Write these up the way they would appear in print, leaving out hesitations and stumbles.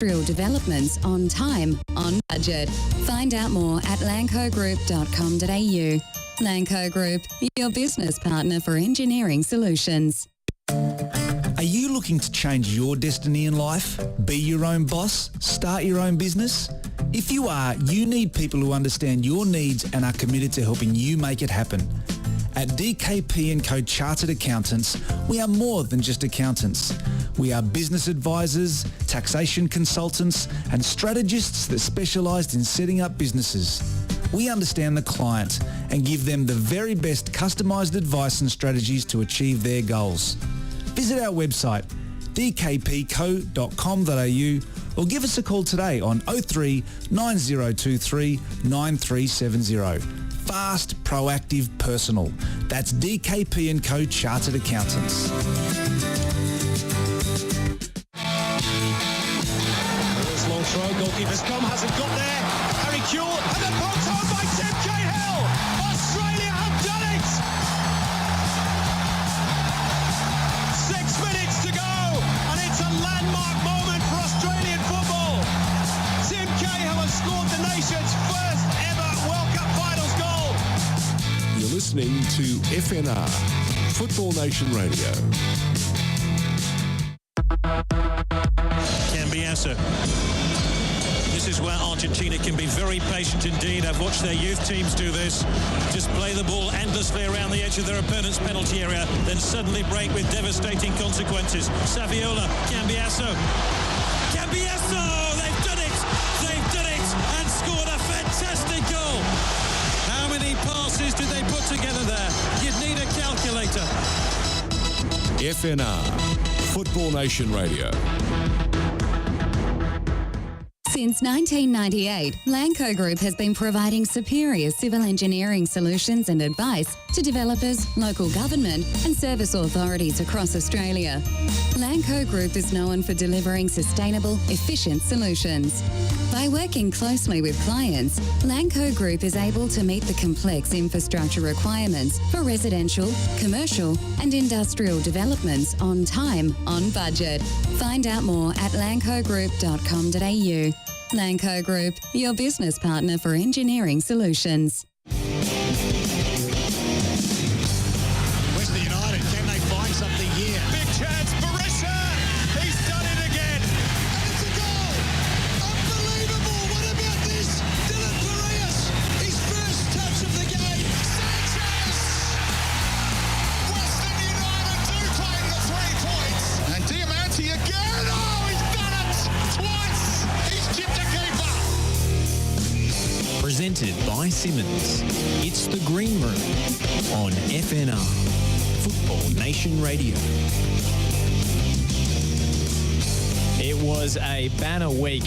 industrial developments on time, on budget. Find out more at lancogroup.com.au. Lanco Group, your business partner for engineering solutions. Are you looking to change your destiny in life? Be your own boss? Start your own business? If you are, you need people who understand your needs and are committed to helping you make it happen. At DKP & Co Chartered Accountants, we are more than just accountants. We are business advisors, taxation consultants, and strategists that specialise in setting up businesses. We understand the client and give them the very best customised advice and strategies to achieve their goals. Visit our website dkpco.com.au or give us a call today on 03 9023 9370. Fast, proactive, personal. That's DKP & Co Chartered Accountants. Long throw, goalkeeper's come, hasn't got there. Harry Kewell, and then poked home by Tim Cahill. Australia have done it! 6 minutes to go, and it's a landmark moment for Australian football. Tim Cahill has scored the nation's first ever World Cup Finals goal. You're listening to FNR, Football Nation Radio. Cambiasso. This is where Argentina can be very patient indeed. I've watched their youth teams do this. Just play the ball endlessly around the edge of their opponent's penalty area, then suddenly break with devastating consequences. Saviola, Cambiasso. Cambiasso! They've done it! They've done it! And scored a fantastic goal! How many passes did they put together there? You'd need a calculator. FNR, Football Nation Radio. Since 1998, Lanco Group has been providing superior civil engineering solutions and advice to developers, local government and service authorities across Australia. Lanco Group is known for delivering sustainable, efficient solutions. By working closely with clients, Lanco Group is able to meet the complex infrastructure requirements for residential, commercial and industrial developments on time, on budget. Find out more at lancogroup.com.au. Lanco Group, your business partner for engineering solutions. Western United, can they find something here? Big chance, Berisha! He's done it again! And it's a goal! Unbelievable! What about this? Dylan Farias, his first touch of the game. Sanchez! Western United do claim the 3 points. And Diamante again! Oh, he's done it! Twice! He's chipped a keeper! Presented by Simonds. It's The Green Room on FNR, Football Nation Radio. It was a banner week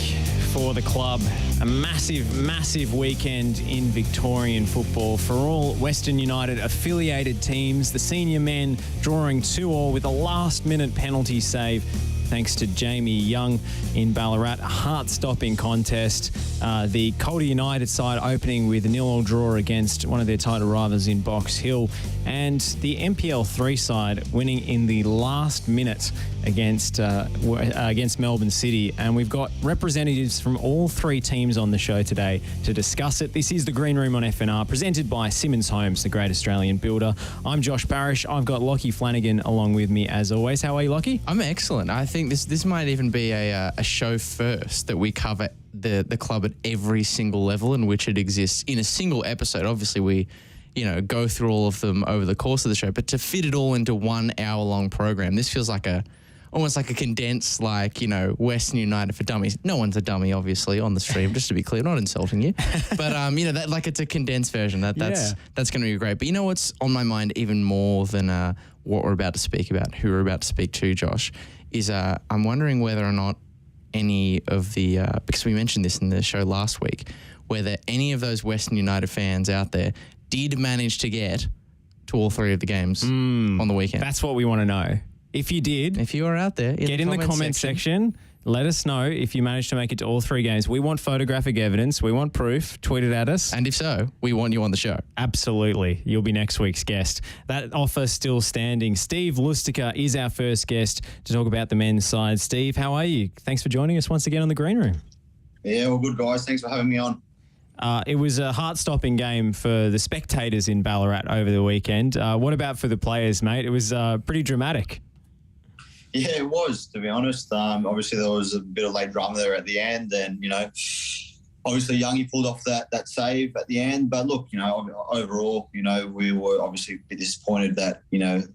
for the club. A massive, massive weekend in Victorian football for all Western United affiliated teams. The senior men drawing 2-2 with a last-minute penalty save thanks to Jamie Young in Ballarat. A heart-stopping contest. The Calder United side opening with a 0-0 draw against one of their title rivals in Box Hill. And the NPL3 side winning in the last minute against Melbourne City. And we've got representatives from all 3 teams on the show today to discuss it. This is The Green Room on FNR, presented by Simonds Homes, the great Australian builder. I'm Josh Parrish. I've got Lockie Flanagan along with me as always. How are you, Lockie? I'm excellent. I think this might even be a show first that we cover the club at every single level in which it exists in a single episode. Obviously, we go through all of them over the course of the show, but to fit it all into 1 hour-long program, this feels like almost like a condensed, Western United for dummies. No one's a dummy, obviously, on the stream, just to be clear, not insulting you. But, that it's a condensed version. That's going to be great. But you know what's on my mind even more than what we're about to speak about, who we're about to speak to, Josh, is I'm wondering whether or not any of the, because we mentioned this in the show last week, whether any of those Western United fans out there did manage to get to all 3 of the games on the weekend. That's what we want to know. If you did, if you are out there, get in the comment section. Let us know if you manage to make it to all 3 games. We want photographic evidence. We want proof. Tweet it at us. And if so, we want you on the show. Absolutely. You'll be next week's guest. That offer still standing. Steve Lustica is our first guest to talk about the men's side. Steve, how are you? Thanks for joining us once again on the Green Room. Yeah, well, good, guys. Thanks for having me on. It was a heart-stopping game for the spectators in Ballarat over the weekend. What about for the players, mate? It was pretty dramatic. Yeah, it was, to be honest. Obviously, there was a bit of late drama there at the end, and obviously Youngie pulled off that save at the end. But look, overall, we were obviously a bit disappointed that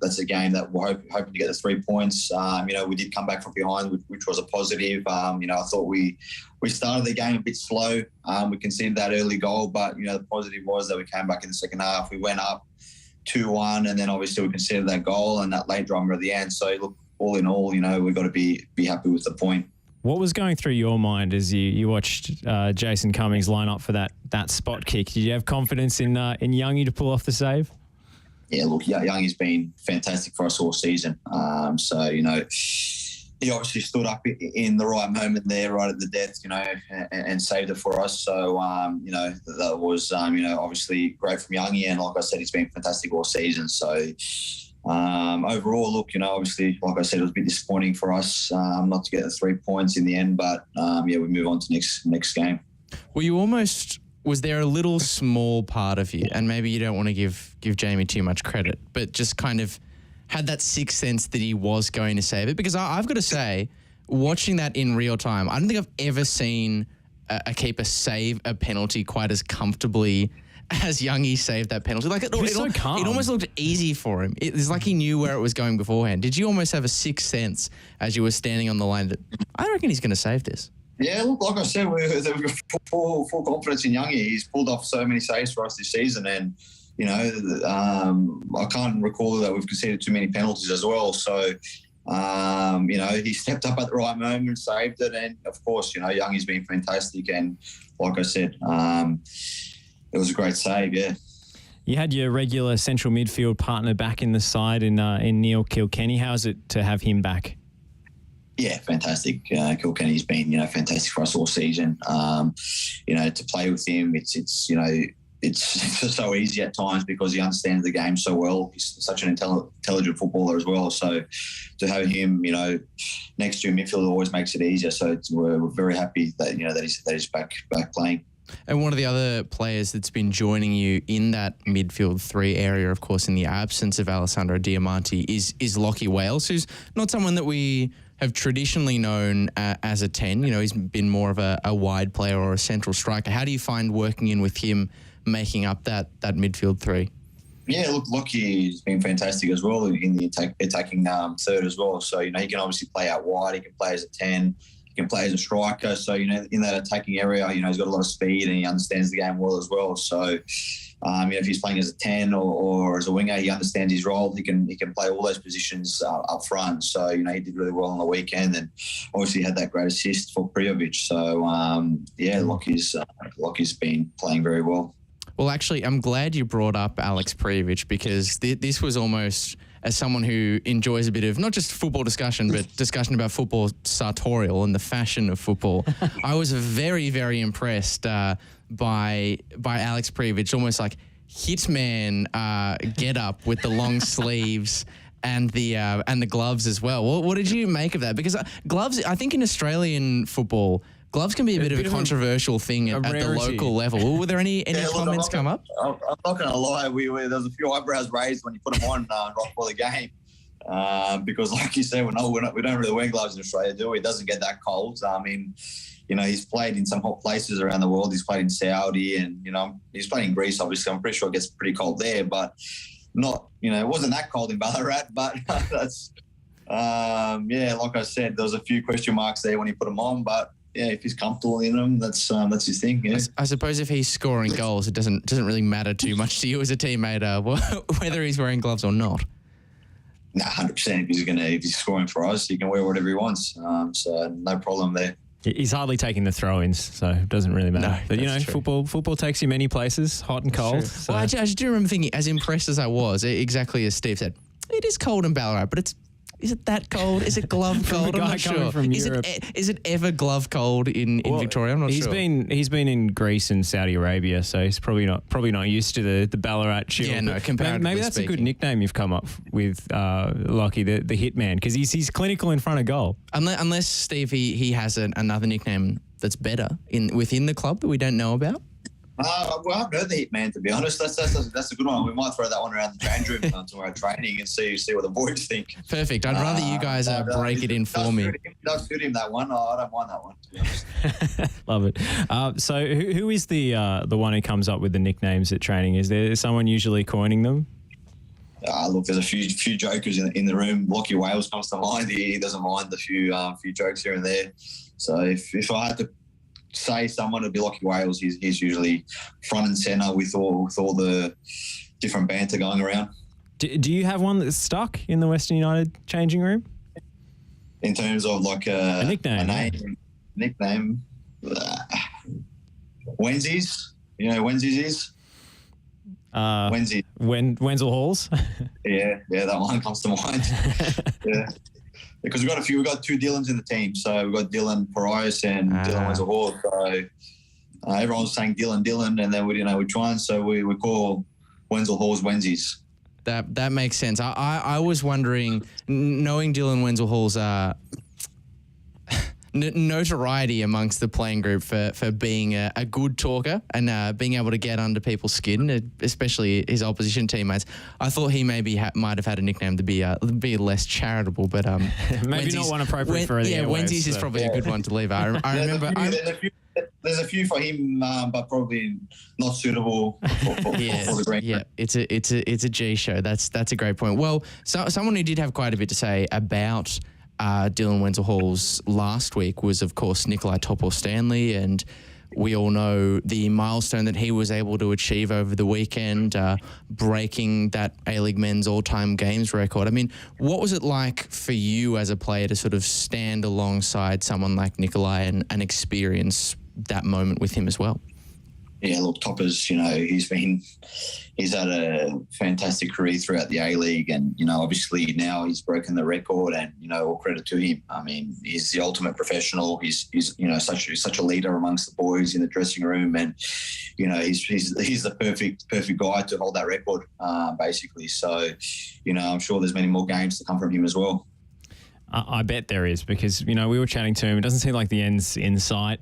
that's a game that we're hoping to get the 3 points. We did come back from behind, which was a positive. I thought we started the game a bit slow. We conceded that early goal, but the positive was that we came back in the second half. We went up 2-1, and then obviously we conceded that goal and that late drama at the end. So look, all in all, we've got to be happy with the point. What was going through your mind as you watched Jason Cummings line up for that spot kick? Did you have confidence in Youngie to pull off the save? Yeah, look, Youngie's been fantastic for us all season. He obviously stood up in the right moment there, right at the death, and saved it for us. So, that was, obviously great from Youngie. And like I said, he's been fantastic all season. So, overall, look, obviously, like I said, it was a bit disappointing for us not to get the 3 points in the end. But, we move on to next game. Well, was there a little small part of you, and maybe you don't want to give Jamie too much credit, but just kind of had that sixth sense that he was going to save it? Because I've got to say, watching that in real time, I don't think I've ever seen a keeper save a penalty quite as comfortably as Youngie saved that penalty. Like it almost looked easy for him. It's like he knew where it was going beforehand. Did you almost have a sixth sense as you were standing on the line that I reckon he's going to save this? Yeah, look, like I said, we've got full confidence in Youngie. He's pulled off so many saves for us this season, and I can't recall that we've conceded too many penalties as well. So, he stepped up at the right moment, saved it, and of course, Youngie's been fantastic. And like I said, it was a great save. Yeah. You had your regular central midfield partner back in the side in Neil Kilkenny. How is it to have him back? Yeah, fantastic. Kilkenny's been, fantastic for us all season. To play with him, it's so easy at times because he understands the game so well. He's such an intelligent footballer as well. So to have him, next to midfield always makes it easier. So we're very happy that that he's back playing. And one of the other players that's been joining you in that midfield 3 area, of course, in the absence of Alessandro Diamanti, is Lockie Wales, who's not someone that we have traditionally known as a 10. He's been more of a wide player or a central striker. How do you find working in with him, making up that midfield 3? Yeah, look, Lockie's been fantastic as well in the attacking third as well. So, he can obviously play out wide. He can play as a 10. He can play as a striker. So, in that attacking area, he's got a lot of speed and he understands the game well as well. So, if he's playing as a 10 or as a winger, he understands his role. He can play all those positions up front. So, he did really well on the weekend and obviously had that great assist for Prijovic. So, Lockie's been playing very well. Well, actually, I'm glad you brought up Alex Prijovic because this was almost, as someone who enjoys a bit of not just football discussion, but discussion about football sartorial and the fashion of football, I was very, very impressed by Alex Prijovic, almost like hitman get up with the long sleeves and the gloves as well. What did you make of that? Because gloves, I think in Australian football, gloves can be a bit of a concontroversial thing at the local level. Were there any comments come up? I'm not going to lie. There was a few eyebrows raised when you put them on right before the game. Because like you said, we don't really wear gloves in Australia, do we? It doesn't get that cold. I mean, he's played in some hot places around the world. He's played in Saudi and, he's played in Greece, obviously. I'm pretty sure it gets pretty cold there, but not, it wasn't that cold in Ballarat, but that's, like I said, there was a few question marks there when he put them on, but yeah, if he's comfortable in them, that's his thing. Yeah. I suppose if he's scoring goals, it doesn't really matter too much to you as a teammate, whether he's wearing gloves or not. No, 100%. If he's scoring for us, he can wear whatever he wants. So no problem there. He's hardly taking the throw-ins, so it doesn't really matter. No, but true. football takes you many places, hot and cold. So. Well, I just do remember thinking, as impressed as I was, exactly as Steve said, it is cold in Ballarat, but it's Is it that cold? Is it glove cold? I'm not sure. Is it ever glove cold in Victoria? I'm not sure. He's been in Greece and Saudi Arabia, so he's probably not used to the Ballarat chill. Yeah, no, comparatively maybe that's speaking. a good nickname you've come up with, Lockie, the hitman, because he's clinical in front of goal. Unless Steve he has another nickname that's better within the club that we don't know about. Well, I've heard the Hitman, to be honest. That's a good one. We might throw that one around the change room tomorrow training and see what the boys think. Perfect. I'd rather you guys break it in for me. Does suit him, that one. Oh, I don't mind that one, to be honest. Love it. So who is the one who comes up with the nicknames at training? Is there someone usually coining them? Look, there's a few jokers in the room. Lockie Wales comes to mind. He doesn't mind a few jokes here and there. So if I had to say someone, it'd be Lockie Wales. He's usually front and centre with all the different banter going around. Do you have one that's stuck in the Western United changing room? In terms of like a nickname? Nickname? Wenzies. You know who Wenzies is? Wenzies. Wenzel Halls? Yeah, that one comes to mind. Yeah. Because we've got two Dylans in the team. So we've got Dylan Parias and Dylan Wenzel Hall. So everyone's saying Dylan, and then we didn't know which one. So we call Wenzel Halls Wenzies. That makes sense. I was wondering, knowing Dylan Wenzel Hall's notoriety amongst the playing group for being a good talker and being able to get under people's skin, especially his opposition teammates. I thought he maybe might have had a nickname to be less charitable, but maybe not one appropriate for the airwaves. Wenzies is probably a good one to leave. I remember. There's a few for him, but probably not suitable for the green. Yeah, it's a G show. That's a great point. Well, someone who did have quite a bit to say about Dylan Wenzel Halls last week was, of course, Nikolai Topor-Stanley, and we all know the milestone that he was able to achieve over the weekend, breaking that A-League men's all-time games record. I mean, what was it like for you as a player to sort of stand alongside someone like Nikolai and experience that moment with him as well? Yeah, look, Topper's, he's had a fantastic career throughout the A-League, and, obviously now he's broken the record, and, all credit to him. I mean, he's the ultimate professional. He's such a leader amongst the boys in the dressing room, and, he's the perfect guy to hold that record, basically. So, I'm sure there's many more games to come from him as well. I bet there is, because, we were chatting to him. It doesn't seem like the end's in sight.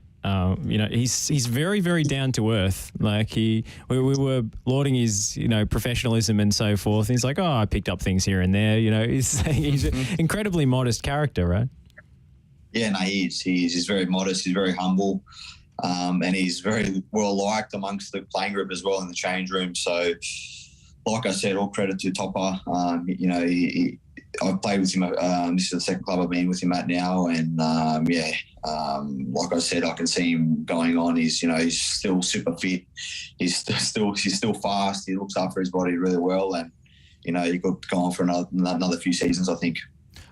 He's very, very down to earth. Like we were lauding his, professionalism and so forth. And he's like, I picked up things here and there. He's an incredibly modest character, right? Yeah, no, he is. He's very modest. He's very humble, and he's very well liked amongst the playing group as well in the change room. So, like I said, all credit to Topper. I've played with him. This is the second club I've been with him at now, and like I said, I can see him going on. He's still super fit. He's still fast. He looks after his body really well, and he could go on for another few seasons, I think.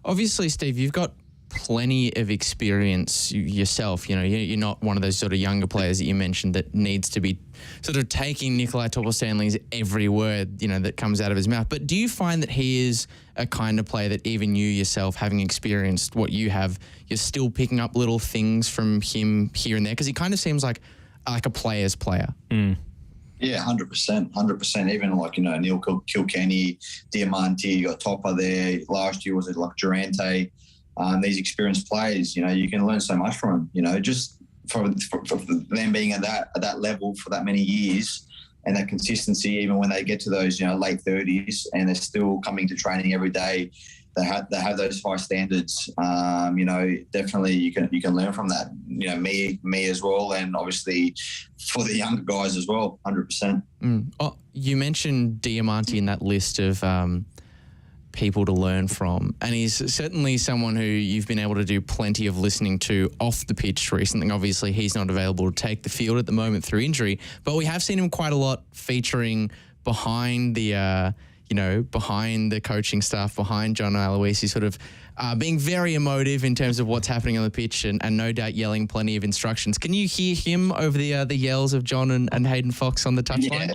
Obviously, Steve, you've got plenty of experience yourself. You're not one of those sort of younger players that you mentioned that needs to be sort of taking Nikolai Topor-Stanley's every word, that comes out of his mouth. But do you find that he is a kind of player that even you yourself, having experienced what you have, you're still picking up little things from him here and there? Because he kind of seems like a player's player. Mm. Yeah, 100%. Even like, Neil Kilkenny, Diamante, you got Topper there. Last year was it like Durante. These experienced players, you can learn so much from them, just for them being at that level for that many years, and that consistency, even when they get to those, late 30s, and they're still coming to training every day. They have those high standards. Definitely you can learn from that. Me as well, and obviously for the younger guys as well, 100%. Oh, you mentioned Diamante in that list of people to learn from, and he's certainly someone who you've been able to do plenty of listening to off the pitch recently. Obviously, he's not available to take the field at the moment through injury, but we have seen him quite a lot featuring behind the behind the coaching staff, behind John Aloisi, sort of being very emotive in terms of what's happening on the pitch, and no doubt yelling plenty of instructions. Can you hear him over the yells of John and Hayden Fox on the touchline?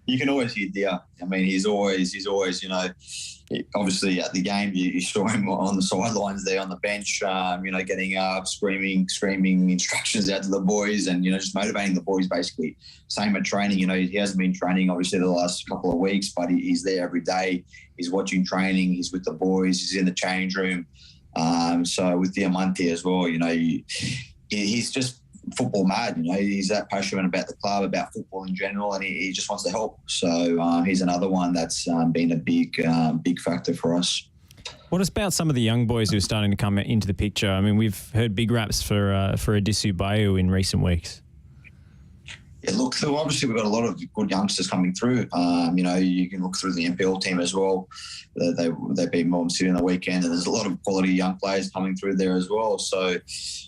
You can always hear Dia. I mean, he's always, obviously at the game, you saw him on the sidelines there on the bench, getting up, screaming instructions out to the boys and, just motivating the boys basically. Same at training, he hasn't been training obviously the last couple of weeks, but he's there every day. He's watching training. He's with the boys. He's in the change room. So with Diamante as well, he's just football mad. He's that passionate about the club, about football in general, and he just wants to help. So he's another one that's been a big factor for us. What about some of the young boys who are starting to come into the picture? I mean, we've heard big raps for Adisu Bayu in recent weeks. Yeah, look, so obviously we've got a lot of good youngsters coming through. You can look through the NPL team as well. They beat Melbourne City on the weekend, and there's a lot of quality young players coming through there as well. So,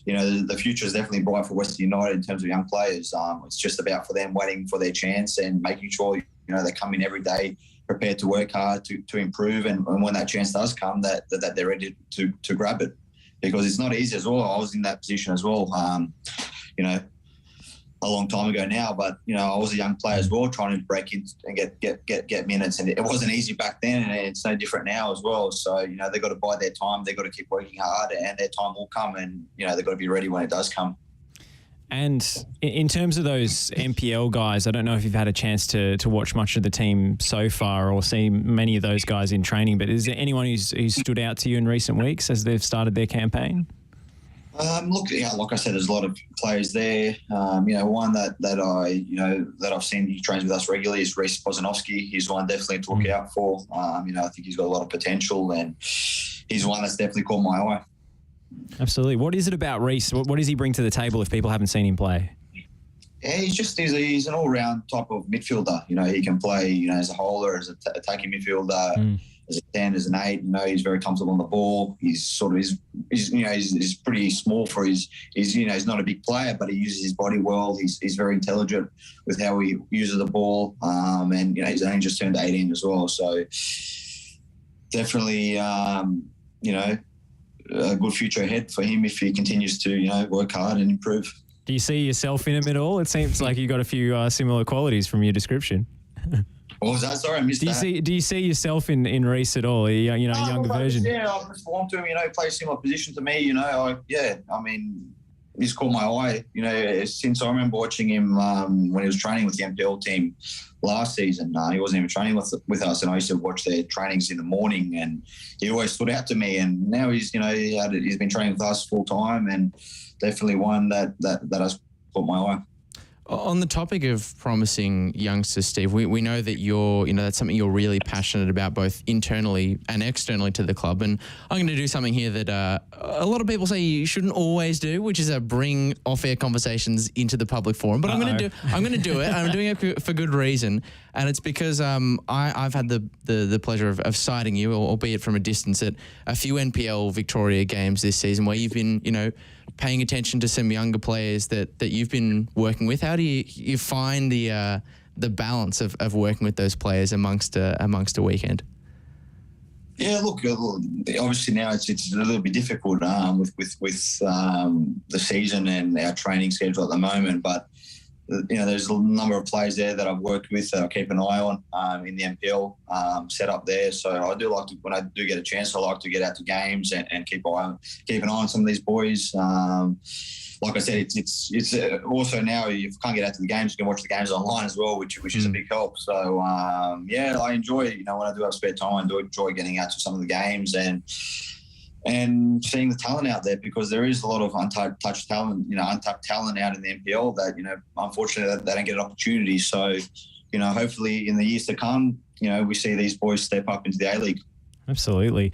the future is definitely bright for Western United in terms of young players. It's just about for them waiting for their chance and making sure, they come in every day prepared to work hard to improve. And when that chance does come, that they're ready to grab it. Because it's not easy as well. I was in that position as well. A long time ago now, but I was a young player as well, trying to break in and get minutes, and it wasn't easy back then, and it's no different now as well. So they've got to bide their time, they've got to keep working hard, and their time will come, and they've got to be ready when it does come. And in terms of those NPL guys, I don't know if you've had a chance to watch much of the team so far or see many of those guys in training, but is there anyone who's stood out to you in recent weeks as they've started their campaign? Like I said, there's a lot of players there. One that I've seen he trains with us regularly is Rhys Posinofsky. He's one definitely to look out for. I think he's got a lot of potential, and he's one that's definitely caught my eye. Absolutely. What is it about Rhys? What does he bring to the table if people haven't seen him play? Yeah, he's an all-round type of midfielder. He can play, as a holder, as an attacking midfielder. As a 10, as an 8, he's very comfortable on the ball. He's pretty small for he's not a big player, but he uses his body well. He's very intelligent with how he uses the ball. And he's only just turned 18 as well. So definitely, a good future ahead for him if he continues to, work hard and improve. Do you see yourself in him at all? It seems like you got a few similar qualities from your description. What was that? Sorry, I missed that. Do you see yourself in Rhys at all? Younger version? Yeah, I perform to him. Play a similar position to me. He's caught my eye. Since I remember watching him when he was training with the NPL team last season. He wasn't even training with us, and I used to watch their trainings in the morning, and he always stood out to me. And now he's been training with us full time, and definitely one that has caught my eye. On the topic of promising youngsters, Steve, we know that that's something you're really passionate about, both internally and externally to the club. And I'm going to do something here that a lot of people say you shouldn't always do, which is bring off-air conversations into the public forum. But I'm going to do it. I'm doing it for good reason, and it's because I've had the pleasure of citing you, albeit from a distance, at a few NPL Victoria games this season where you've been, paying attention to some younger players that you've been working with. How do you find the balance of working with those players amongst a weekend? Yeah, look, obviously now it's a little bit difficult with the season and our training schedule at the moment, but there's a number of players there that I've worked with that I keep an eye on in the NPL set up there. So I do like to, when I do get a chance, I like to get out to games and keep an eye on some of these boys. Like I said, it's also now if you can't get out to the games, you can watch the games online as well, which is a big help. So I enjoy when I do have spare time, I do enjoy getting out to some of the games and seeing the talent out there, because there is a lot of untapped talent, untapped talent out in the NPL that, unfortunately they don't get an opportunity. So, hopefully in the years to come, we see these boys step up into the A-League. Absolutely.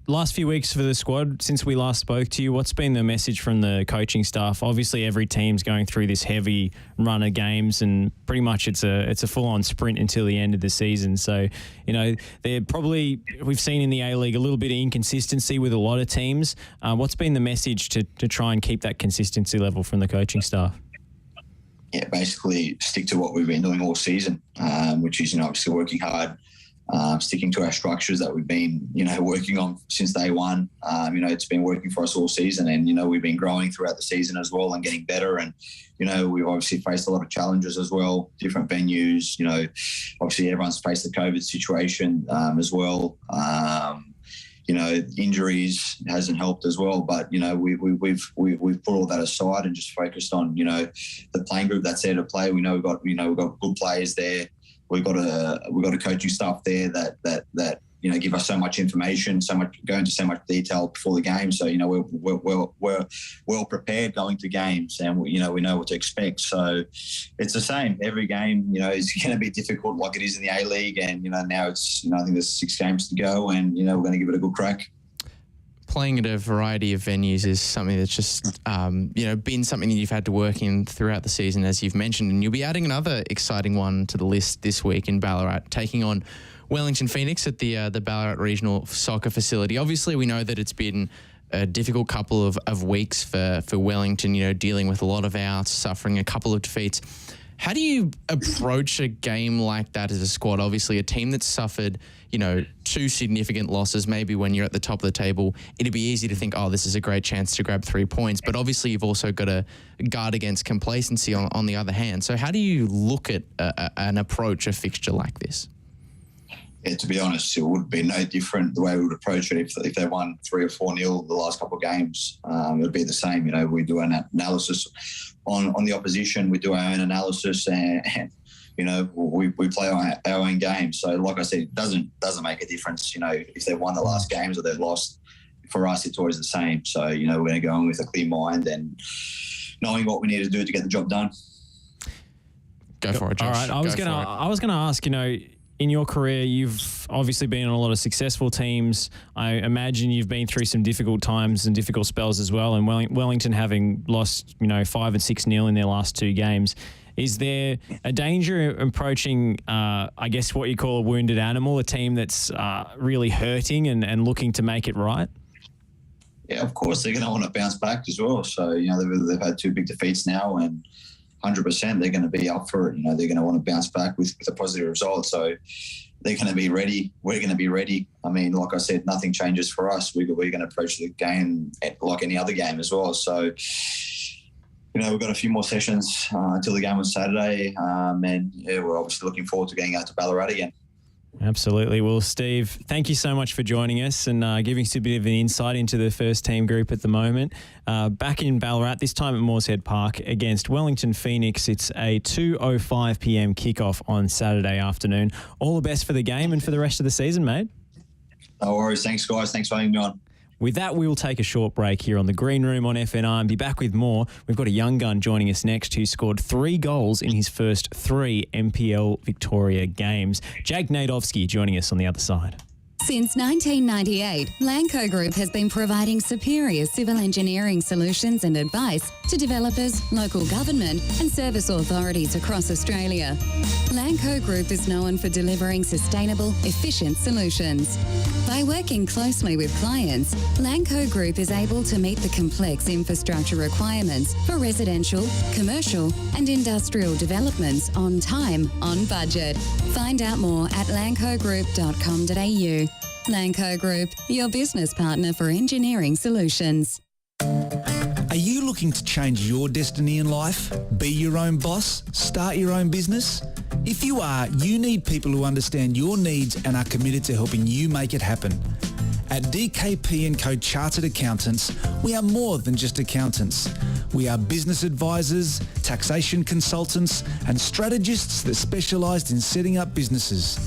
Last few weeks for the squad, since we last spoke to you, what's been the message from the coaching staff? Obviously, every team's going through this heavy run of games, and pretty much it's a full-on sprint until the end of the season. So, they're probably, we've seen in the A-League a little bit of inconsistency with a lot of teams. What's been the message to try and keep that consistency level from the coaching staff? Yeah, basically stick to what we've been doing all season, which is, obviously working hard, sticking to our structures that we've been, working on since day one. It's been working for us all season, and, we've been growing throughout the season as well and getting better. And, we've obviously faced a lot of challenges as well, different venues. Obviously everyone's faced the COVID situation as well. Injuries hasn't helped as well, but we've put all that aside and just focused on the playing group that's there to play. We know we've got good players there. We've got a coaching staff there that give us so much information, go into so much detail before the game. So we're well prepared going to games, and we know what to expect. So it's the same. Every game is going to be difficult, like it is in the A League, and now it's I think there's 6 games to go, and we're going to give it a good crack. Playing at a variety of venues is something that's just, been something that you've had to work in throughout the season, as you've mentioned. And you'll be adding another exciting one to the list this week in Ballarat, taking on Wellington Phoenix at the Ballarat Regional Soccer Facility. Obviously, we know that it's been a difficult couple of weeks for Wellington, dealing with a lot of outs, suffering a couple of defeats. How do you approach a game like that as a squad? Obviously, a team that's suffered, 2 significant losses, maybe when you're at the top of the table, it'd be easy to think, oh, this is a great chance to grab 3 points. But obviously, you've also got to guard against complacency on the other hand. So how do you look at an approach a fixture like this? Yeah, to be honest, it would be no different the way we would approach it if they won 3 or 4-0 the last couple of games. It would be the same. We do an analysis on the opposition. We do our own analysis, and we play our own game. So, like I said, it doesn't make a difference. If they've won the last games or they've lost. For us, it's always the same. So, we're going to go in with a clear mind and knowing what we need to do to get the job done. Go for it, Josh. All right, I was going to ask, in your career, you've obviously been on a lot of successful teams. I imagine you've been through some difficult times and difficult spells as well. And Wellington having lost, 5 and 6-0 in their last 2 games. Is there a danger approaching, I guess, what you call a wounded animal, a team that's really hurting and looking to make it right? Yeah, of course, they're going to want to bounce back as well. So, they've had 2 big defeats now, and 100% they're going to be up for it. They're going to want to bounce back with a positive result. So they're going to be ready. We're going to be ready. I mean, like I said, nothing changes for us. We're going to approach the game like any other game as well. So, we've got a few more sessions until the game on Saturday. And, we're obviously looking forward to getting out to Ballarat again. Absolutely. Well, Steve, thank you so much for joining us and giving us a bit of an insight into the first team group at the moment. Back in Ballarat, this time at Moorshead Park against Wellington Phoenix. It's a 2:05 p.m. kickoff on Saturday afternoon. All the best for the game and for the rest of the season, mate. No worries. Thanks, guys. Thanks for having me on. With that, we will take a short break here on the Green Room on FNR and be back with more. We've got a young gun joining us next who scored 3 goals in his first 3 NPL Victoria games. Jake Najdovski joining us on the other side. Since 1998, Lanco Group has been providing superior civil engineering solutions and advice to developers, local government and service authorities across Australia. Lanco Group is known for delivering sustainable, efficient solutions. By working closely with clients, Lanco Group is able to meet the complex infrastructure requirements for residential, commercial and industrial developments on time, on budget. Find out more at lancogroup.com.au. Lanco Group, your business partner for engineering solutions. Are you looking to change your destiny in life? Be your own boss? Start your own business? If you are, you need people who understand your needs and are committed to helping you make it happen. At DKP & Co Chartered Accountants, we are more than just accountants. We are business advisors, taxation consultants and strategists that specialise in setting up businesses.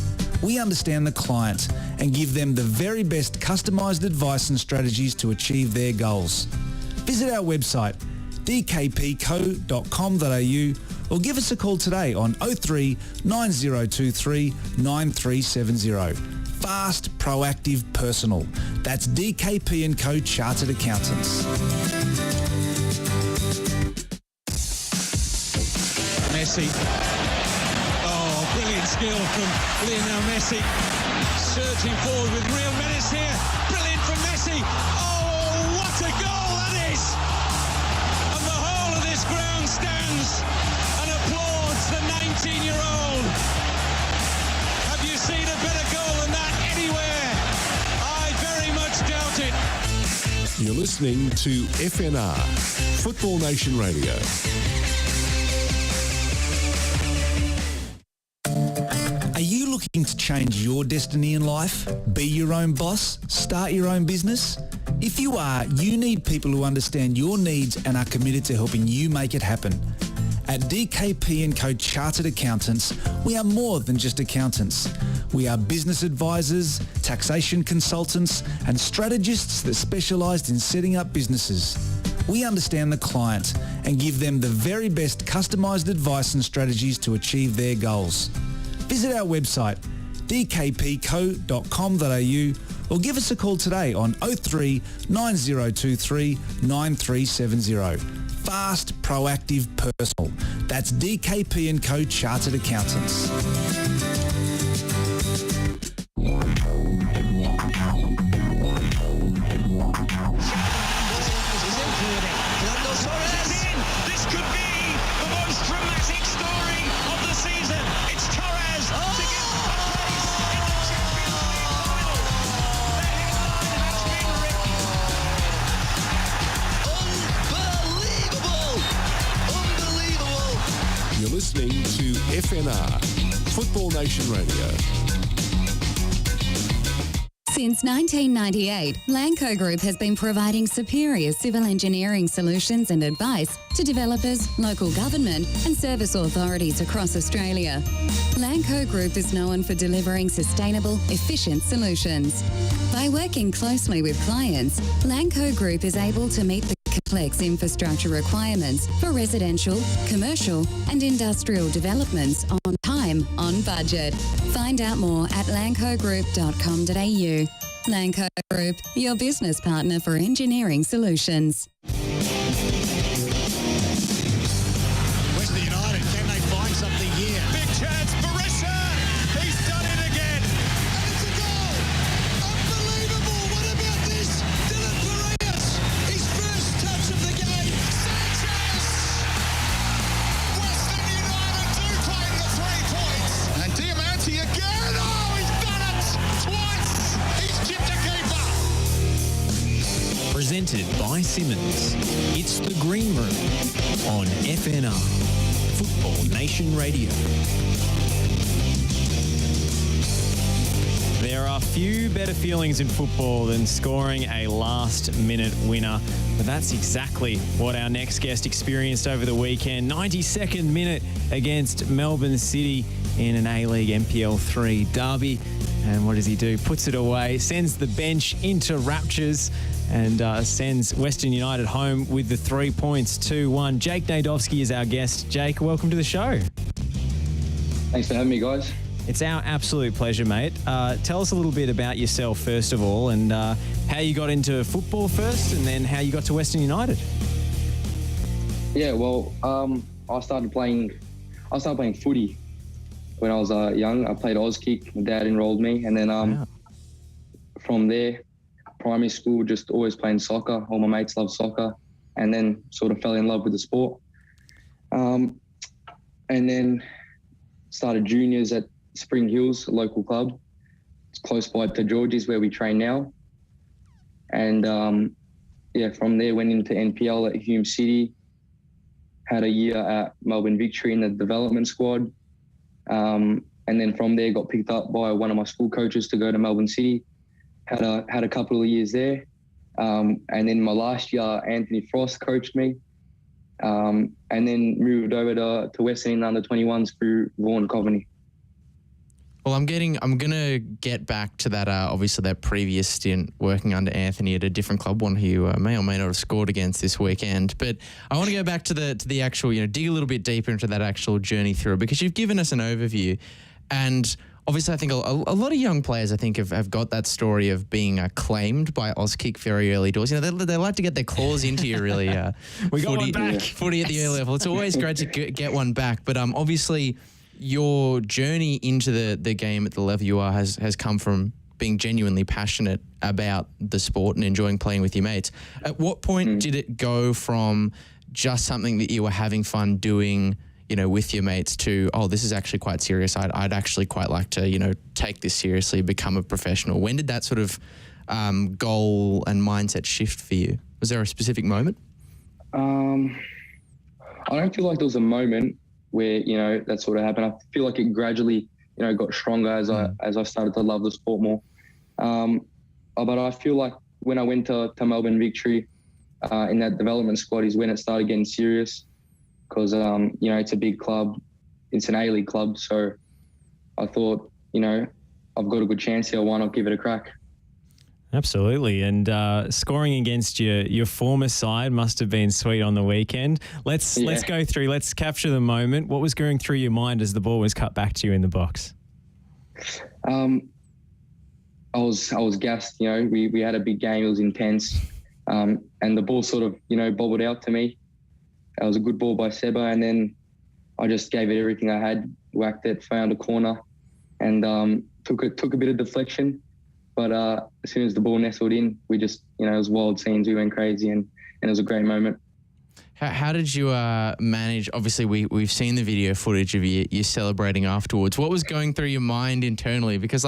We understand the client and give them the very best customised advice and strategies to achieve their goals. Visit our website dkpco.com.au or give us a call today on 03 9023 9370. Fast, proactive, personal. That's DKP & Co Chartered Accountants. Messi. Oh, brilliant skill from Lionel Messi. Surging forward with real menace here. Brilliant from Messi. Oh, what a goal that is! And the whole of this ground stands and applauds the 19-year-old. Have you seen a better goal listening to FNR, Football Nation Radio. Are you looking to change your destiny in life? Be your own boss? Start your own business? If you are, you need people who understand your needs and are committed to helping you make it happen. At DKP & Co Chartered Accountants, we are more than just accountants. We are business advisors, taxation consultants, and strategists that specialise in setting up businesses. We understand the client and give them the very best customised advice and strategies to achieve their goals. Visit our website dkpco.com.au or give us a call today on 03 9023 9370. Fast, proactive, personal. That's DKP & Co Chartered Accountants. Suarez in. This could be the most dramatic story of the season. It's Torcaso to give a place in the Champions League final. The headline has been written. Unbelievable! You're listening to FNR, Football Nation Radio. Since 1998, Lanco Group has been providing superior civil engineering solutions and advice to developers, local government and service authorities across Australia. Lanco Group is known for delivering sustainable, efficient solutions. By working closely with clients, Lanco Group is able to meet the complex infrastructure requirements for residential, commercial and industrial developments on time, on budget. Find out more at lancogroup.com.au. Lanco Group, your business partner for engineering solutions. Western United, can they find something here? Big chance, Barissa! He's done it again! And it's a goal! Unbelievable! What about this? Dylan Barrios! His first touch of the game! Sanchez! Western United do claim the 3 points! And Diamante again! Oh, he's done it! Twice! He's chipped a keeper! Presented by Simonds. It's The Green Room on FNR, Football Nation Radio. There are few better feelings in football than scoring a last-minute winner. But that's exactly what our next guest experienced over the weekend. 92nd minute against Melbourne City in an A-League NPL3 derby. And what does he do? Puts it away, sends the bench into raptures and sends Western United home with the 3 points, 2-1. Jake Najdovski is our guest. Jake, welcome to the show. Thanks for having me, guys. It's our absolute pleasure, mate. Tell us a little bit about yourself, first of all, and how you got into football first and then how you got to Western United. Yeah, well, I started playing footy when I was young. I played Auskick. My dad enrolled me. And then from there, primary school, just always playing soccer. All my mates love soccer. And then sort of fell in love with the sport. And then started juniors at Spring Hills, a local club. It's close by to Georgie's where we train now. And from there went into NPL at Hume City. Had a year at Melbourne Victory in the development squad. And then from there got picked up by one of my school coaches to go to Melbourne City. Had a couple of years there. And then my last year, Anthony Frost coached me. And then moved over to Western under 21s through Vaughan Coveney. Well, I'm going to get back to that, obviously that previous stint working under Anthony at a different club, one who you may or may not have scored against this weekend. But I want to go back to the actual, dig a little bit deeper into that actual journey through it, because you've given us an overview. And obviously I think a lot of young players, I think, have got that story of being claimed by Auskick very early doors. They like to get their claws into you, really. We got one back. Footy at the early level. It's always great to get one back. But obviously your journey into the game at the level you are has come from being genuinely passionate about the sport and enjoying playing with your mates. At what point did it go from just something that you were having fun doing, with your mates to, this is actually quite serious. I'd actually quite like to, take this seriously, become a professional. When did that sort of goal and mindset shift for you? Was there a specific moment? I don't feel like there was a moment where, that sort of happened. I feel like it gradually, got stronger as I started to love the sport more. But I feel like when I went to Melbourne Victory in that development squad is when it started getting serious because, it's a big club. It's an A-League club. So I thought, I've got a good chance here. Why not give it a crack? Absolutely. And scoring against your former side must have been sweet on the weekend. Let's go through. Let's capture the moment. What was going through your mind as the ball was cut back to you in the box? I was gassed. We had a big game. It was intense. And the ball sort of, bobbled out to me. It was a good ball by Seba. And then I just gave it everything I had, whacked it, found a corner and took a bit of deflection. But as soon as the ball nestled in, we just, it was wild scenes. We went crazy and it was a great moment. How did you manage? Obviously, we've seen the video footage of you celebrating afterwards. What was going through your mind internally? Because,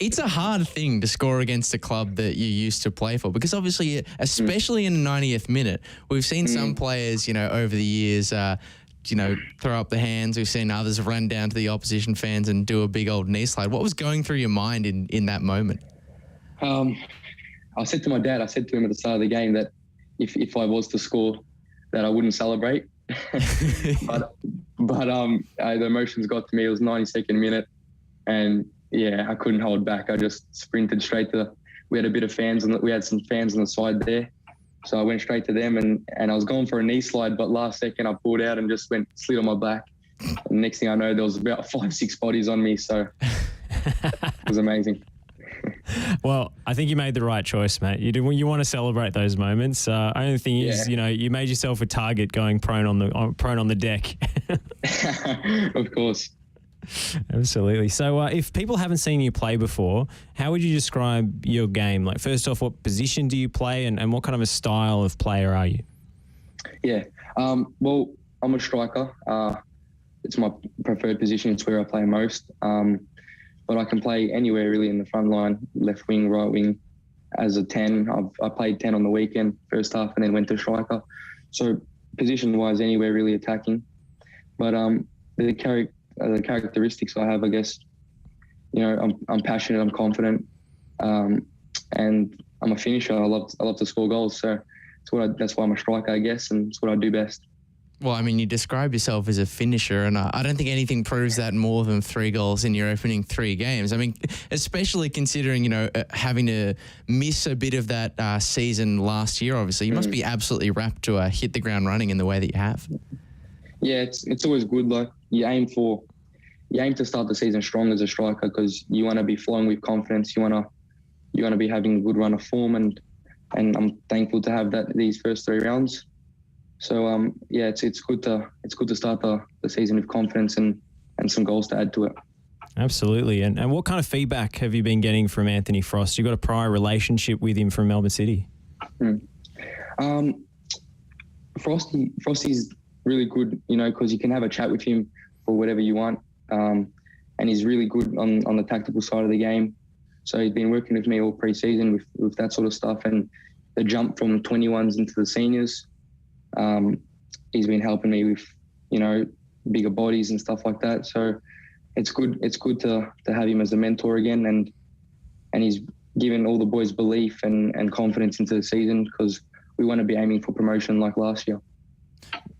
it's a hard thing to score against a club that you used to play for. Because, obviously, especially in the 90th minute, we've seen some players, over the years, throw up the hands. We've seen others run down to the opposition fans and do a big old knee slide. What was going through your mind in that moment? I said to my dad, I said to him at the start of the game that if I was to score, that I wouldn't celebrate. but the emotions got to me. It was 92nd minute, and I couldn't hold back. I just sprinted straight to. We had a bit of fans, and we had some fans on the side there, so I went straight to them, and I was going for a knee slide, but last second I pulled out and just slid on my back. And the next thing I know, there was about 5-6 bodies on me, so it was amazing. Well, I think you made the right choice, mate. You want to celebrate those moments. Only thing is, you made yourself a target going prone on the deck. Of course. Absolutely. So if people haven't seen you play before, how would you describe your game? First off, what position do you play and what kind of a style of player are you? Yeah. Well, I'm a striker. It's my preferred position. It's where I play most. But I can play anywhere really in the front line, left wing, right wing. As a 10, I played 10 on the weekend, first half, and then went to striker. So position-wise, anywhere really attacking. But the characteristics I have, I guess, I'm passionate, I'm confident, and I'm a finisher. I love to score goals. So that's why I'm a striker, I guess, and it's what I do best. Well, I mean, you describe yourself as a finisher, and I don't think anything proves that more than 3 goals in your opening 3 games. I mean, especially considering, having to miss a bit of that season last year, obviously. You must be absolutely rapt to hit the ground running in the way that you have. Yeah, it's always good. You aim to start the season strong as a striker because you want to be flowing with confidence. You want to be having a good run of form, and I'm thankful to have these first 3 rounds. So it's good to start the season with confidence and some goals to add to it. Absolutely. And what kind of feedback have you been getting from Anthony Frost? You got a prior relationship with him from Melbourne City. Frosty's really good, because you can have a chat with him for whatever you want, and he's really good on the tactical side of the game. So he's been working with me all pre-season with that sort of stuff, and the jump from 21s into the seniors. He's been helping me with, bigger bodies and stuff like that. So it's good to have him as a mentor again, and he's given all the boys belief and confidence into the season because we want to be aiming for promotion like last year.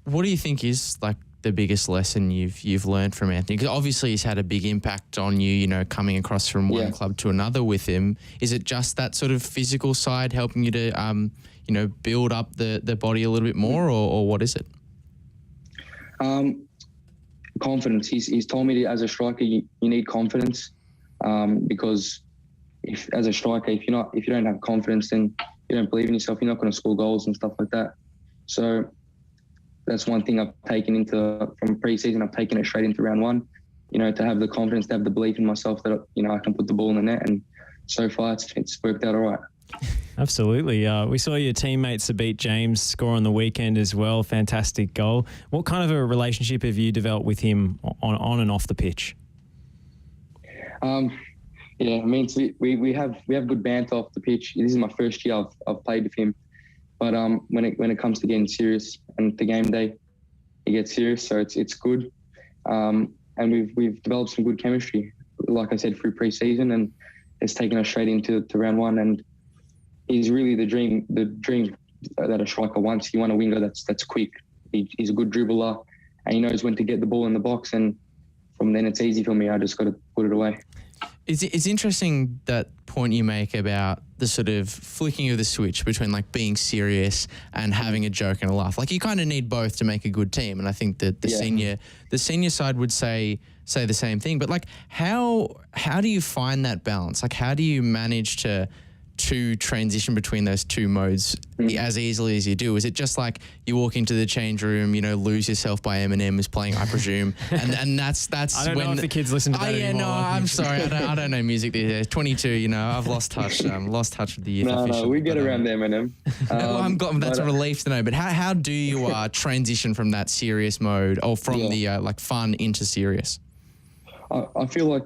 What do you think is the biggest lesson you've learned from Anthony? Because obviously he's had a big impact on you, coming across from one club to another with him. Is it just that sort of physical side helping you to, build up the body a little bit more, or what is it? Confidence. He's told me that as a striker, you need confidence, because if as a striker, if you don't have confidence, then you don't believe in yourself, you're not going to score goals and stuff like that. So that's one thing I've taken from pre-season. I've taken it straight into round 1, to have the confidence, to have the belief in myself that, I can put the ball in the net. And so far it's worked out all right. Absolutely. We saw your teammate Sabit James score on the weekend as well. Fantastic goal. What kind of a relationship have you developed with him on and off the pitch? We have good banter off the pitch. This is my first year I've played with him. But when it comes to getting serious and the game day, it gets serious. So it's good. And we've developed some good chemistry, like I said, through pre-season, and it's taken us straight into round one. And he's really the dream that a striker wants. He wants a winger that's quick. He's a good dribbler, and he knows when to get the ball in the box. And from then it's easy for me. I just got to put it away. It's interesting that point you make about the sort of flicking of the switch between like being serious and having a joke and a laugh. Like you kind of need both to make a good team, and I think that the senior side would say the same thing. But like, how do you find that balance? Like, how do you manage to transition between those two modes as easily as you do? Is it just like you walk into the change room, Lose Yourself by Eminem is playing, I presume, and that's I don't know if the kids listen to that anymore. No, I'm sorry, I don't know music these days. 22, I've lost touch. Lost touch with the youth. No, we get around Eminem. That's a relief to know. But how do you transition from that serious mode or from the like fun into serious? I feel like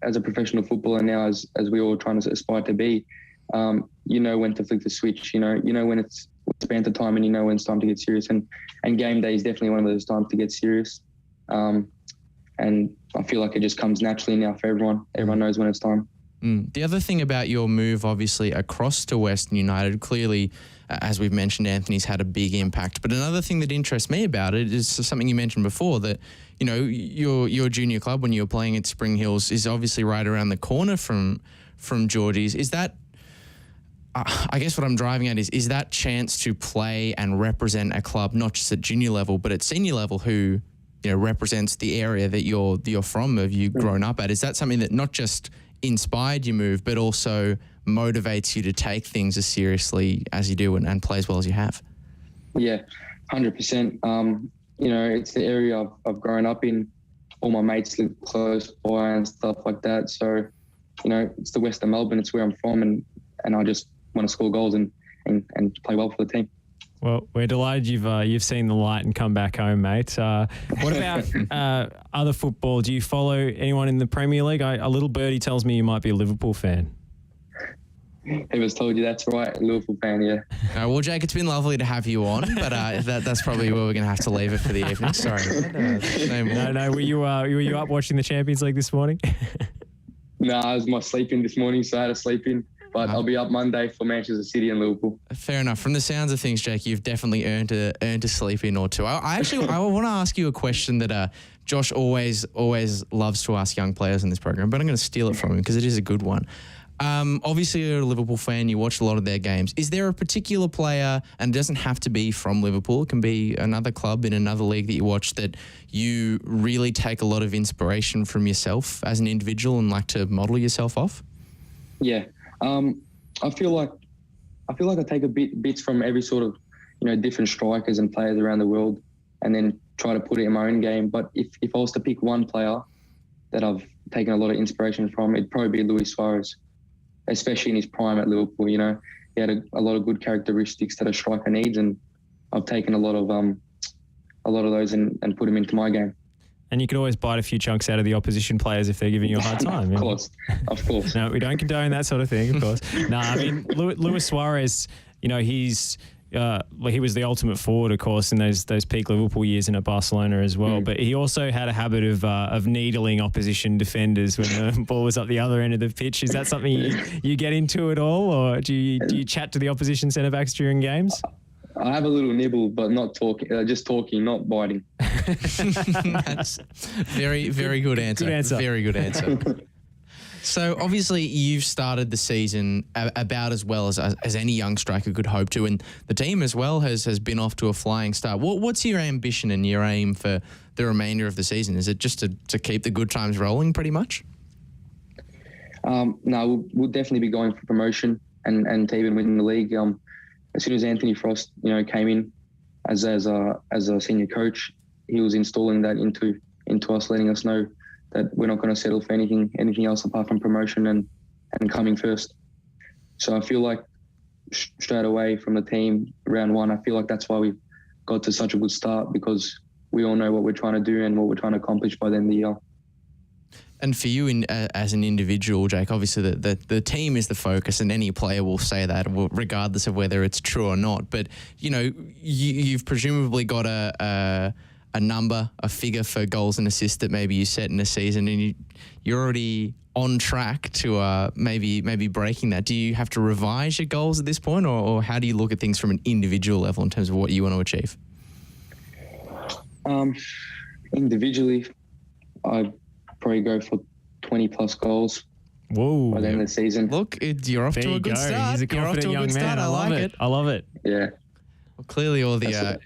as a professional footballer now, as we all trying to aspire to be, when to flick the switch. You know when it's banter time, and when it's time to get serious. And game day is definitely one of those times to get serious. And I feel like it just comes naturally now for everyone. Everyone knows when it's time. The other thing about your move, obviously, across to Western United, clearly, as we've mentioned, Anthony's had a big impact. But another thing that interests me about it is something you mentioned before, that, your junior club when you were playing at Spring Hills is obviously right around the corner from Georgie's. Is that, I guess what I'm driving at is that chance to play and represent a club, not just at junior level, but at senior level, who, represents the area that you're from, have you grown up at? Is that something that not just inspired your move, but also motivates you to take things as seriously as you do and play as well as you have? Yeah, 100%. It's the area I've grown up in. All my mates live close by and stuff like that. So, it's the west of Melbourne. It's where I'm from, and I just want to score goals and play well for the team. Well, we're delighted you've seen the light and come back home, mate. What about other football? Do you follow anyone in the Premier League? A little birdie tells me you might be a Liverpool fan. Whoever's told you that's right, Liverpool fan, yeah. Well, Jake, it's been lovely to have you on, but that's probably where we're going to have to leave it for the evening. Sorry. No. Were you up watching the Champions League this morning? No, I was my sleeping this morning, so I had to sleep in. But I'll be up Monday for Manchester City and Liverpool. Fair enough. From the sounds of things, Jake, you've definitely earned a sleep in or two. I want to ask you a question that Josh always loves to ask young players in this program, but I'm going to steal it from him because it is a good one. Obviously, you're a Liverpool fan. You watch a lot of their games. Is there a particular player, and it doesn't have to be from Liverpool, it can be another club in another league that you watch, that you really take a lot of inspiration from yourself as an individual and like to model yourself off? Yeah. I feel like I take bits from every sort of, different strikers and players around the world, and then try to put it in my own game. But if I was to pick one player that I've taken a lot of inspiration from, it'd probably be Luis Suarez, especially in his prime at Liverpool. He had a lot of good characteristics that a striker needs, and I've taken a lot of those and put them into my game. And you could always bite a few chunks out of the opposition players if they're giving you a hard time. Of course. No, we don't condone that sort of thing, of course. No, I mean, Luis Suarez, he was the ultimate forward, of course, in those peak Liverpool years and at Barcelona as well. But he also had a habit of needling opposition defenders when the ball was up the other end of the pitch. Is that something you get into at all, or do you chat to the opposition centre-backs during games? I have a little nibble, but not talking. Just talking, not biting. That's very, very good answer. Good answer. Very good answer. So obviously you've started the season about as well as any young striker could hope to, and the team as well has been off to a flying start. What's your ambition and your aim for the remainder of the season? Is it just to keep the good times rolling, pretty much? No, we'll definitely be going for promotion and to even win the league. As soon as Anthony Frost, came in as a senior coach, he was installing that into us, letting us know that we're not going to settle for anything else apart from promotion and coming first. So I feel like straight away from the team, round one, I feel like that's why we got to such a good start, because we all know what we're trying to do and what we're trying to accomplish by the end of the year. And for you, as an individual, Jake, obviously the team is the focus, and any player will say that, regardless of whether it's true or not. But you've presumably got a number, a figure for goals and assists that maybe you set in a season, and you're already on track to maybe breaking that. Do you have to revise your goals at this point, or how do you look at things from an individual level in terms of what you want to achieve? Individually, I probably go for 20 plus goals. Whoa! By the end of the season. Look, you're off to a good start. He's a confident young man. I love it. I love it. Yeah. Well, clearly all the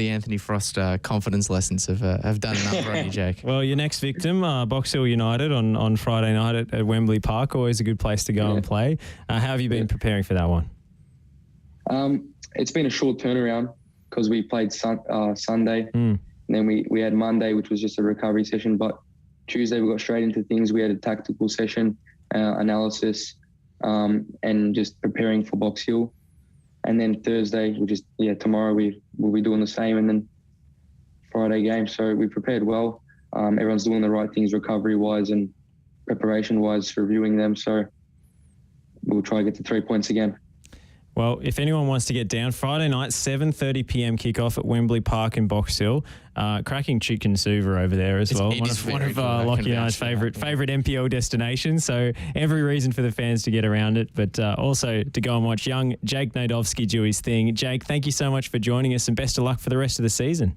Anthony Frost confidence lessons have done enough on you, Jake. Well, your next victim, Box Hill United on Friday night at Wembley Park. Always a good place to go and play. How have you been preparing for that one? It's been a short turnaround because we played Sunday, and then we had Monday, which was just a recovery session. But Tuesday we got straight into things. We had a tactical session, analysis, and just preparing for Box Hill. And then Thursday, tomorrow we'll be doing the same, and then Friday game. So we prepared well. Everyone's doing the right things recovery-wise and preparation-wise, reviewing them. So we'll try to get to 3 points again. Well, if anyone wants to get down, Friday night, 7:30 p.m. kickoff at Wembley Park in Box Hill. Cracking chicken souver over there as well. One of Lockie and I's favourite NPL destinations. So every reason for the fans to get around it, but also to go and watch young Jake Najdovski do his thing. Jake, thank you so much for joining us, and best of luck for the rest of the season.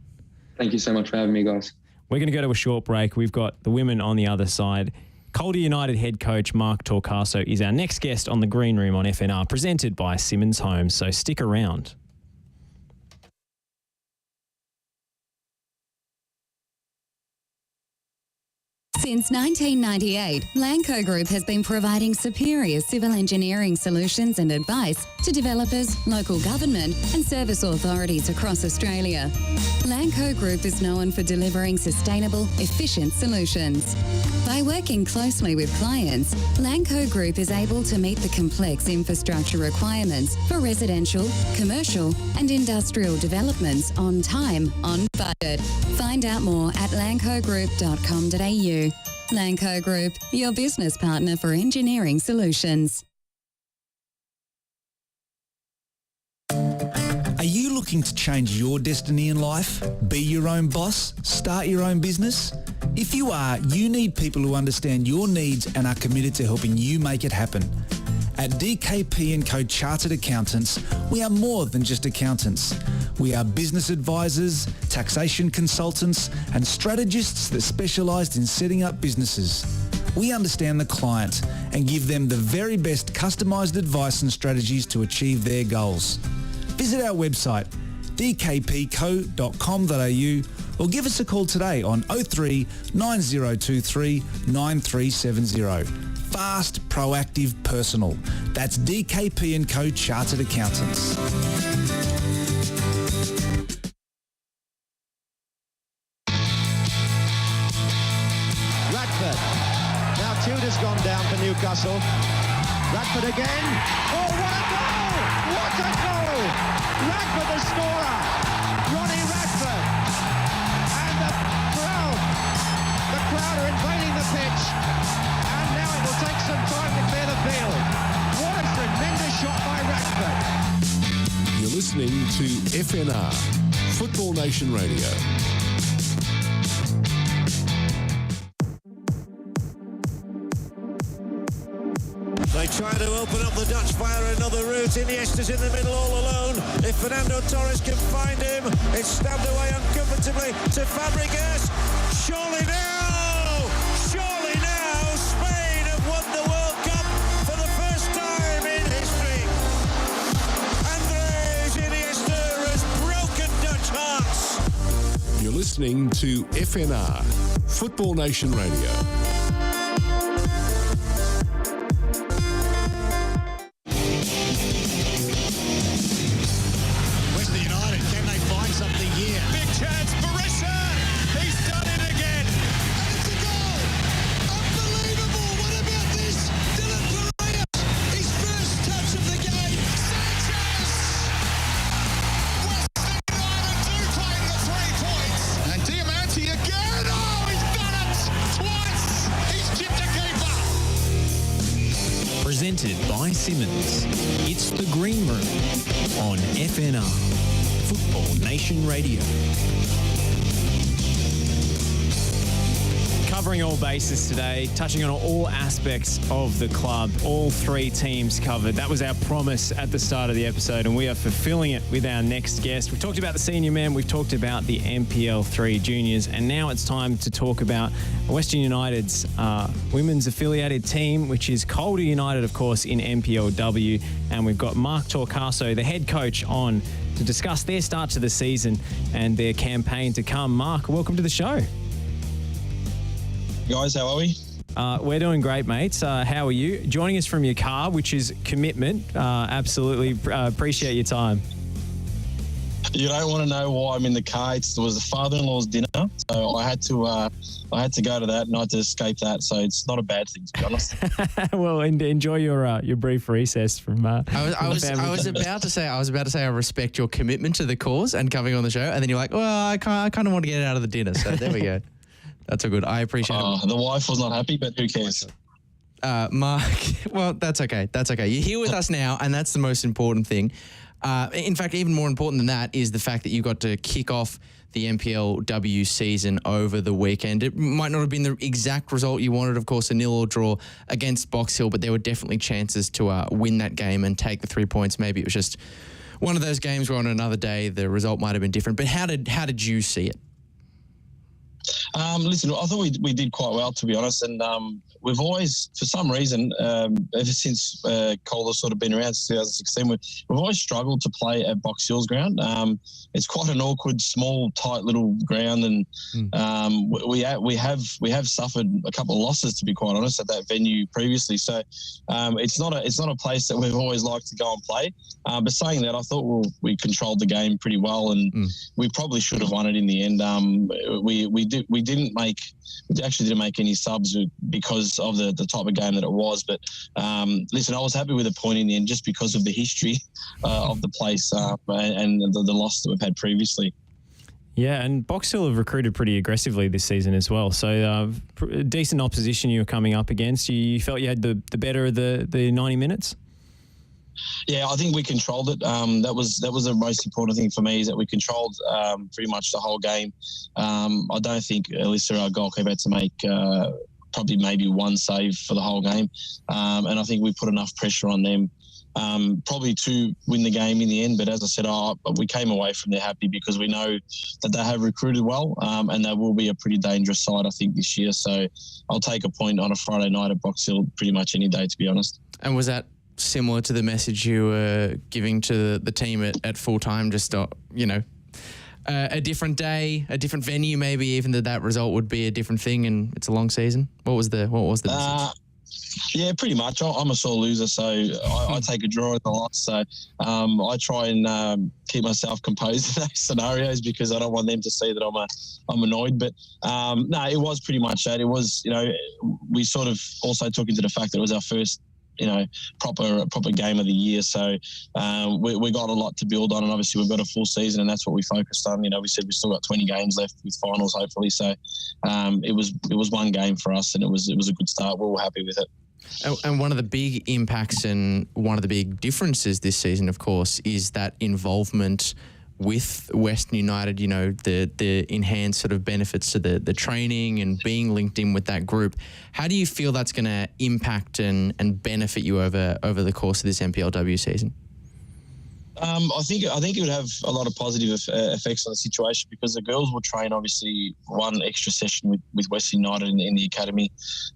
Thank you so much for having me, guys. We're going to go to a short break. We've got the women on the other side. Calder United head coach Mark Torcaso is our next guest on the Green Room on FNR, presented by Simonds Homes, so stick around. Since 1998, Lanco Group has been providing superior civil engineering solutions and advice to developers, local government and service authorities across Australia. Lanco Group is known for delivering sustainable, efficient solutions. By working closely with clients, Lanco Group is able to meet the complex infrastructure requirements for residential, commercial and industrial developments on time, on budget. Find out more at lancogroup.com.au. Lanco Group, your business partner for engineering solutions. Are you looking to change your destiny in life? Be your own boss? Start your own business? If you are, you need people who understand your needs and are committed to helping you make it happen. At DKP & Co Chartered Accountants, we are more than just accountants. We are business advisors, taxation consultants, and strategists that specialise in setting up businesses. We understand the client and give them the very best customised advice and strategies to achieve their goals. Visit our website, dkpco.com.au, or give us a call today on 03 9023 9370. Fast, proactive, personal. That's DKP & Co Chartered Accountants. Radford. Now Tudor's gone down for Newcastle. Radford again. Oh, what a goal! What a goal! Radford the scorer. Ronnie Radford. And the crowd are invading the pitch. And now it will take some time to clear the field. What a tremendous shot by Radford. You're listening to FNR, Football Nation Radio. They try to open up the Dutch via another route. Iniesta's in the middle all alone. If Fernando Torres can find him, it's stabbed away uncomfortably to Fabregas. Surely now, Spain have won the World Cup for the first time in history. Andres Iniesta has broken Dutch hearts. You're listening to FNR, Football Nation Radio. Something here. Big chance, Barissa! He's done it again! And it's a goal! Unbelievable! What about this? Dylan Barissa! His first touch of the game! Sanchez! Western United do take the 3 points! And Diamante again! Oh, he's done it! Twice! Presented by Simonds. It's The Green Room on FNR, Football Nation Radio. Covering all bases today, touching on all aspects of the club, all three teams covered. That was our promise at the start of the episode, and we are fulfilling it with our next guest. We've talked about the senior men, we've talked about the NPL3 juniors, and now it's time to talk about Western United's women's affiliated team, which is Calder United, of course, in NPLW. And we've got Mark Torcaso, the head coach, on to discuss their start to the season and their campaign to come. Mark, welcome to the show. Guys, how are we? We're doing great, mates. How are you? Joining us from your car, which is commitment. Absolutely appreciate your time. You don't want to know why I'm in the car. It was the father-in-law's dinner, so I had to go to that and I had to escape that. So it's not a bad thing, to be honest. Well, enjoy your brief recess from. I was about to say I respect your commitment to the cause and coming on the show, and then you're like, well, I kind of want to get out of the dinner. So there we go. That's all good. I appreciate it. The wife was not happy, but who cares? Mark, well, that's okay. That's okay. You're here with us now, and that's the most important thing. In fact, even more important than that is the fact that you got to kick off the NPLW season over the weekend. It might not have been the exact result you wanted, of course, a 0-0 draw against Box Hill, but there were definitely chances to win that game and take the 3 points. Maybe it was just one of those games where on another day the result might have been different. But how did you see it? Listen, I thought we did quite well, to be honest, and we've always, for some reason, ever since Calder's sort of been around since 2016, we've always struggled to play at Box Hill's ground. It's quite an awkward, small, tight little ground, and we have suffered a couple of losses, to be quite honest, at that venue previously. So it's not a place that we've always liked to go and play. But saying that, I thought we controlled the game pretty well, and we probably should have won it in the end. We actually didn't make any subs because of the type of game that it was. But listen, I was happy with the point in the end just because of the history of the place and the loss that we've had previously. Yeah, and Box Hill have recruited pretty aggressively this season as well. So decent opposition you were coming up against. You felt you had the better of the 90 minutes? Yeah, I think we controlled it. That was the most important thing for me, is that we controlled pretty much the whole game. I don't think Alyssa, our goalkeeper, had to make probably maybe one save for the whole game. And I think we put enough pressure on them probably to win the game in the end. But as I said, we came away from there happy because we know that they have recruited well and they will be a pretty dangerous side, I think, this year. So I'll take a point on a Friday night at Box Hill pretty much any day, to be honest. And was that similar to the message you were giving to the team at full time, just a different day, a different venue, maybe even that result would be a different thing, and it's a long season? What was the message? Yeah, pretty much. I'm a sore loser, so I take a draw at the loss. So I try and keep myself composed in those scenarios because I don't want them to see that I'm annoyed. But no, it was pretty much that. It was, we sort of also took into the fact that it was our first proper game of the year. So we got a lot to build on, and obviously we've got a full season, and that's what we focused on. We said we've still got 20 games left with finals, hopefully. So it was one game for us, and it was a good start. We were happy with it. And one of the big impacts and one of the big differences this season, of course, is that involvement with Western United, the enhanced sort of benefits to the training and being linked in with that group. How do you feel that's going to impact and benefit you over the course of this NPLW season? I think it would have a lot of positive effects on the situation because the girls will train, obviously, one extra session with Western United in the academy.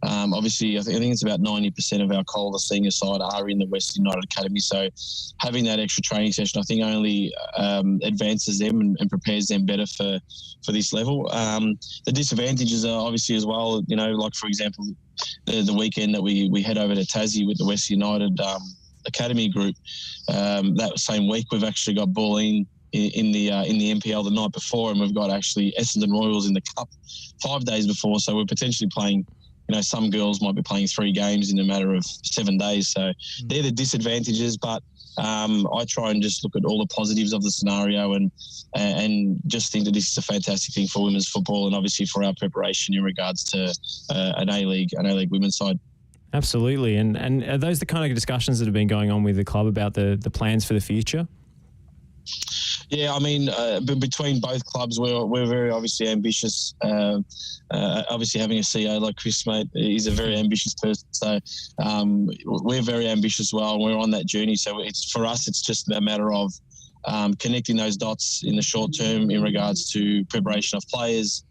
Obviously, I think it's about 90% of our Calder senior side are in the Western United academy. So having that extra training session, I think, only advances them and prepares them better for this level. The disadvantages are obviously as well, like, for example, the weekend that we head over to Tassie with the Western United academy group. That same week, we've actually got Bulleen in the NPL the night before, and we've got actually Essendon Royals in the Cup 5 days before. So we're potentially playing, some girls might be playing 3 games in a matter of 7 days. So they're the disadvantages, but I try and just look at all the positives of the scenario and just think that this is a fantastic thing for women's football and obviously for our preparation in regards to an A-League women's side. Absolutely. And are those the kind of discussions that have been going on with the club about the plans for the future? Yeah, I mean, between both clubs, we're very obviously ambitious. Obviously, having a CEO like Chris, mate, he's a very ambitious person. So we're very ambitious as well. We're on that journey. So for us, it's just a matter of connecting those dots in the short term in regards to preparation of players,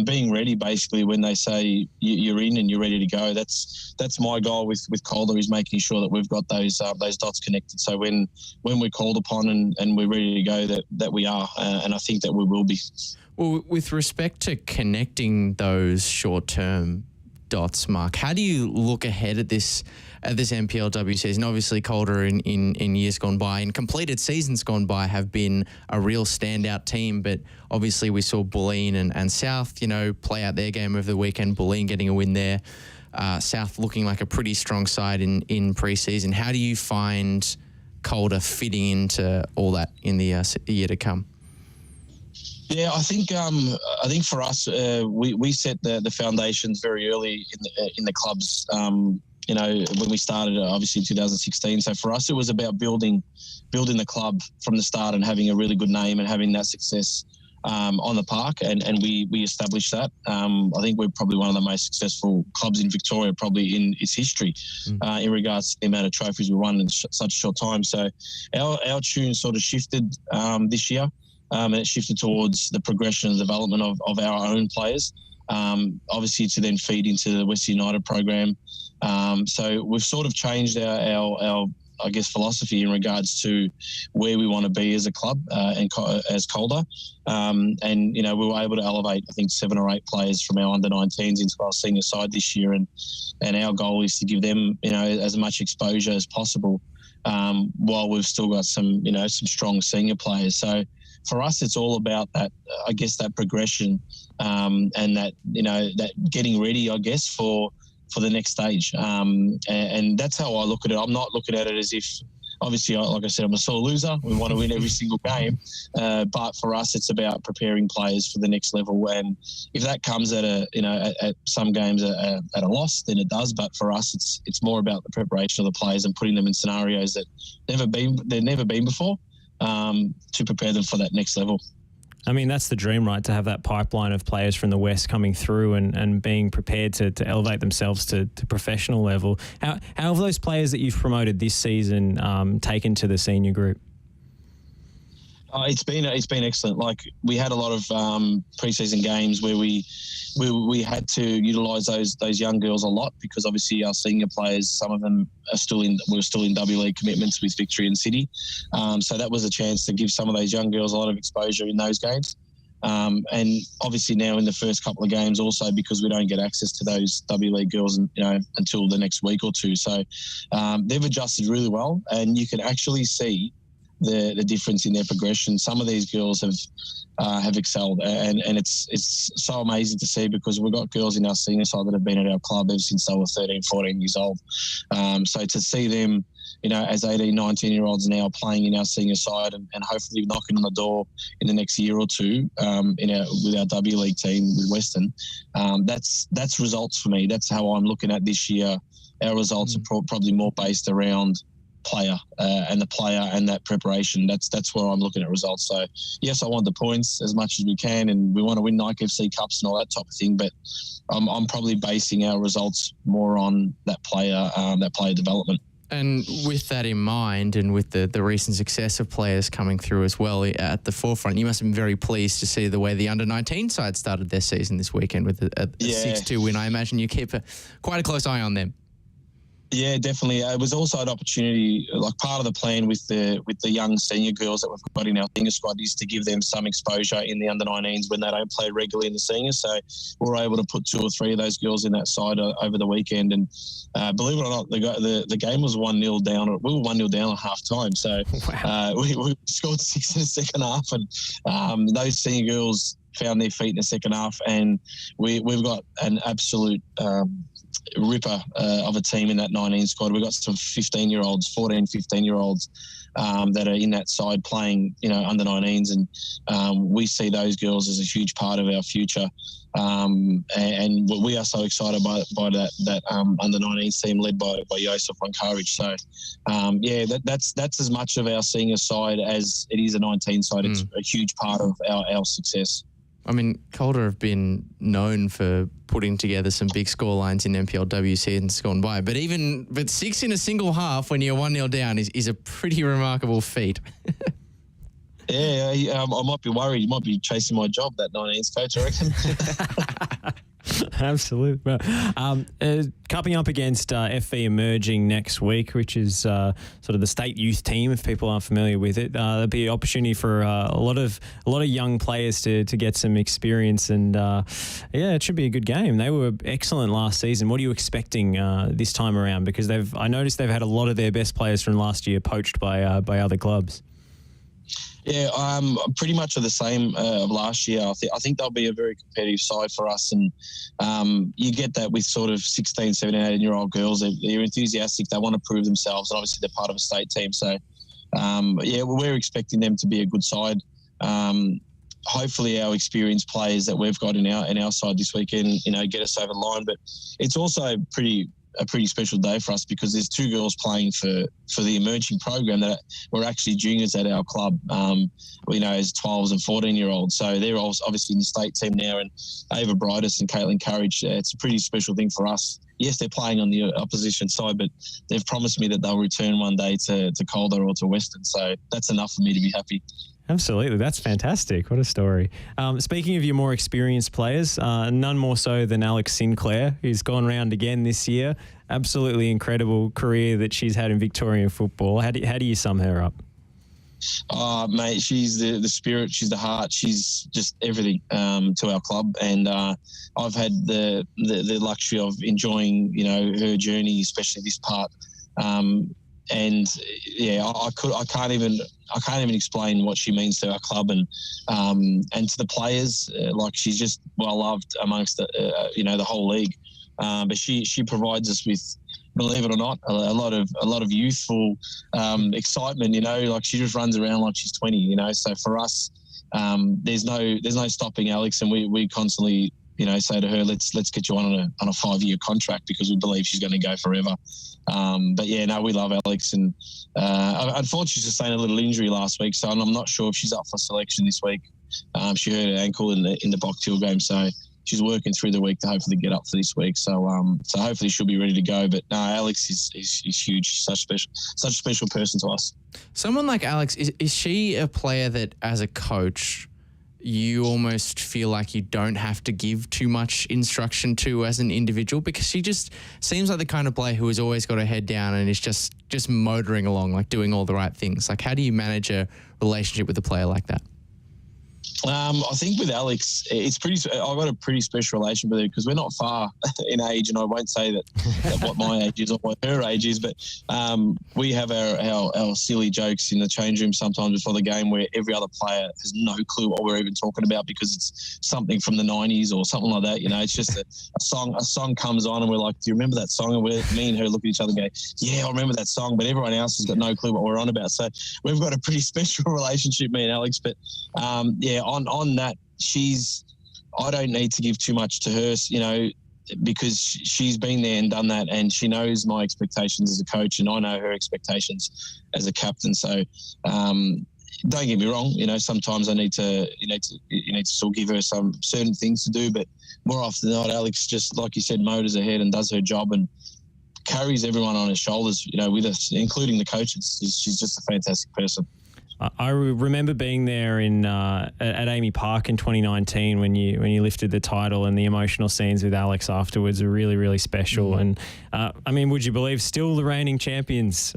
being ready basically when they say you're in and you're ready to go. That's my goal with Calder, is making sure that we've got those dots connected. So when we're called upon and we're ready to go, that we are, and I think that we will be. Well, with respect to connecting those short-term dots, Mark, how do you look ahead at this NPLW season? Obviously, Calder in years gone by, in completed seasons gone by, have been a real standout team. But obviously, we saw Bulleen and South, play out their game over the weekend. Bulleen getting a win there. South looking like a pretty strong side in pre-season. How do you find Calder fitting into all that in the year to come? Yeah, I think for us, we set the foundations very early in the club's. When we started, obviously in 2016. So for us, it was about building the club from the start and having a really good name and having that success on the park, and we established that. I think we're probably one of the most successful clubs in Victoria, probably in its history, in regards to the amount of trophies we won in such a short time. So our tune sort of shifted this year. And it shifted towards the progression and development of our own players, obviously to then feed into the Western United program. So we've sort of changed our I guess, philosophy in regards to where we want to be as a club and as Calder. And, we were able to elevate, I think, 7 or 8 players from our under-19s into our senior side this year. And our goal is to give them, as much exposure as possible while we've still got some strong senior players. So, for us, it's all about that, I guess, that progression and that, that getting ready, I guess, for the next stage. And that's how I look at it. I'm not looking at it as if, obviously, like I said, I'm a sore loser. We want to win every single game. But for us, it's about preparing players for the next level. And if that comes at at some games at a loss, then it does. But for us, it's more about the preparation of the players and putting them in scenarios that they've never been before. To prepare them for that next level. I mean, that's the dream, right? To have that pipeline of players from the West coming through and being prepared to elevate themselves to professional level. How have those players that you've promoted this season taken to the senior group? It's been excellent. Like, we had a lot of preseason games where we had to utilise those young girls a lot, because obviously our senior players, some of them were still in W League commitments with Victory and City. So that was a chance to give some of those young girls a lot of exposure in those games. And obviously now in the first couple of games also, because we don't get access to those W League girls until the next week or two. So they've adjusted really well, and you can actually see the difference in their progression. Some of these girls have excelled, and it's so amazing to see, because we've got girls in our senior side that have been at our club ever since they were 13, 14 years old. So to see them, as 18, 19-year-olds now playing in our senior side and hopefully knocking on the door in the next year or two with our W League team with Western, that's results for me. That's how I'm looking at this year. Our results are probably more based around player and that preparation. That's where I'm looking at results. So yes, I want the points as much as we can, and we want to win Nike FC Cups and all that type of thing, but I'm probably basing our results more on that player development. And with that in mind, and with the recent success of players coming through as well at the forefront, you must have been very pleased to see the way the under-19 side started their season this weekend with a 6-2 win. I imagine you keep quite a close eye on them. Yeah, definitely. It was also an opportunity, like part of the plan with the young senior girls that we've got in our senior squad, is to give them some exposure in the under-19s when they don't play regularly in the seniors. So we were able to put 2 or 3 of those girls in that side over the weekend. And believe it or not, the game was 1-0 down. We were 1-0 down at half time. So we scored 6 in the second half, and those senior girls found their feet in the second half, and we've got an absolute ripper of a team in that 19 squad. We've got some 15-year-olds, 14, 15-year-olds that are in that side playing, under 19s, and we see those girls as a huge part of our future. And we are so excited by that under 19s team led by Joseph on Courage. So, that's as much of our senior side as it is a 19 side. It's a huge part of our success. I mean, Calder have been known for putting together some big scorelines in NPLW seasons gone by, but 6 in a single half when you're 1-0 down is a pretty remarkable feat. Yeah, I might be worried. You might be chasing my job, that 19s coach, I reckon. Absolutely. Cupping up against FV Emerging next week, which is sort of the state youth team, if people aren't familiar with it. There'll be an opportunity for a lot of young players to get some experience, and it should be a good game. They were excellent last season. What are you expecting this time around? Because I noticed they've had a lot of their best players from last year poached by other clubs. Yeah, pretty much of the same of last year. I think they'll be a very competitive side for us, and you get that with sort of 16, 17, 18-year-old girls. They're enthusiastic. They want to prove themselves, and obviously they're part of a state team. So, we're expecting them to be a good side. Hopefully, our experienced players that we've got in our side this weekend, get us over the line. But it's also a pretty special day for us because there's 2 girls playing for the emerging program that were actually juniors at our club, as 12s and 14-year-olds. So they're obviously in the state team now, and Ava Bridus and Caitlin Courage. It's a pretty special thing for us. Yes, they're playing on the opposition side, but they've promised me that they'll return one day to Calder or to Western. So that's enough for me to be happy. Absolutely. That's fantastic. What a story. Speaking of your more experienced players, none more so than Alex Sinclair, who's gone round again this year. Absolutely incredible career that she's had in Victorian football. How do you sum her up? Mate, she's the spirit, she's the heart, she's just everything to our club. And I've had the luxury of enjoying, her journey, especially this part. And I can't even explain what she means to our club and to the players. She's just well loved amongst the whole league. But she provides us with, believe it or not, a lot of youthful excitement. She just runs around like she's 20. So for us, there's no stopping Alex, and we constantly say to her, let's get you on a 5-year contract because we believe she's going to go forever. We love Alex, and unfortunately she sustained a little injury last week, so I'm not sure if she's up for selection this week. She hurt her ankle in the Bocktill game, so she's working through the week to hopefully get up for this week. So hopefully she'll be ready to go. But no, Alex is huge. She's such a special person to us. Someone like Alex, is she a player that as a coach you almost feel like you don't have to give too much instruction to as an individual, because she just seems like the kind of player who has always got her head down and is just motoring along, like doing all the right things? Like, how do you manage a relationship with a player like that? I think with Alex, I've got a pretty special relationship with her because we're not far in age, and I won't say that what my age is or what her age is, but we have our silly jokes in the change room sometimes before the game where every other player has no clue what we're even talking about because it's something from the 90s or something like that. It's just a song comes on and we're like, do you remember that song? And me and her look at each other and go, yeah, I remember that song, but everyone else has got no clue what we're on about. So we've got a pretty special relationship, me and Alex, but on that, I don't need to give too much to her, because she's been there and done that, and she knows my expectations as a coach, and I know her expectations as a captain. So don't get me wrong, sometimes I need to still give her some certain things to do, but more often than not, Alex, just like you said, motors ahead and does her job and carries everyone on her shoulders, with us, including the coaches. She's just a fantastic person. I remember being there at Amy Park in 2019 when you lifted the title, and the emotional scenes with Alex afterwards are really, really special. And would you believe, still the reigning champions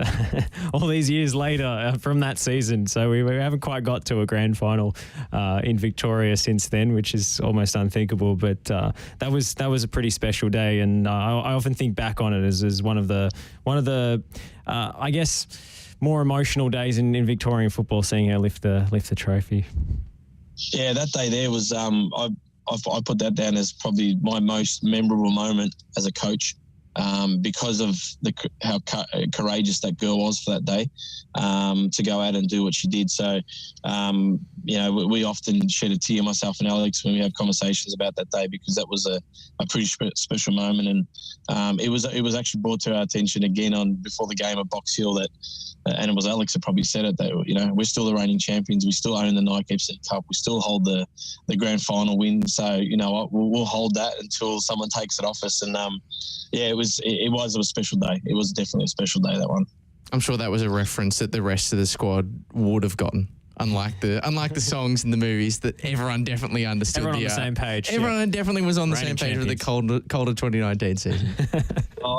all these years later from that season. So we haven't quite got to a grand final in Victoria since then, which is almost unthinkable. But that was a pretty special day, and I often think back on it as one of the I guess, more emotional days in Victorian football, seeing her lift the trophy. Yeah, that day there was I put that down as probably my most memorable moment as a coach. because of how courageous that girl was for that day, to go out and do what she did. So, we often shed a tear, myself and Alex, when we have conversations about that day, because that was a pretty special moment. And it was actually brought to our attention again before the game at Box Hill and it was Alex that probably said it, that, we're still the reigning champions. We still own the Nike FC Cup. We still hold the grand final win. So, we'll hold that until someone takes it off us. And, it was a special day. It was definitely a special day, that one. I'm sure that was a reference that the rest of the squad would have gotten. Unlike the songs in the movies that everyone definitely understood. Everyone on the same page. Everyone definitely was on the Reigning same page with the champions. Calder 2019 season.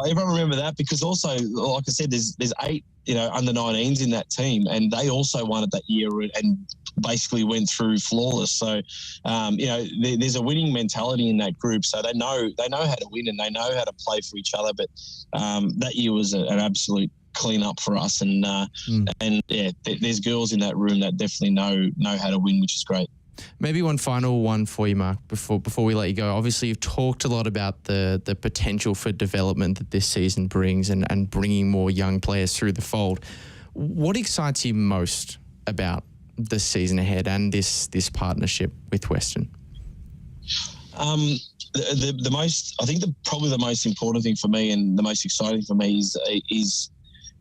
Everyone remember that, because also, like I said, there's 8 under 19s in that team, and they also won it that year and basically went through flawless. So there's a winning mentality in that group, so they know how to win and they know how to play for each other. But that year was an absolute clean up for us, and there's girls in that room that definitely know how to win, which is great. Maybe one final one for you, Mark, before we let you go. Obviously, you've talked a lot about the potential for development that this season brings and bringing more young players through the fold. What excites you most about the season ahead and this partnership with Western? The most, I think, probably the most important thing for me and the most exciting for me is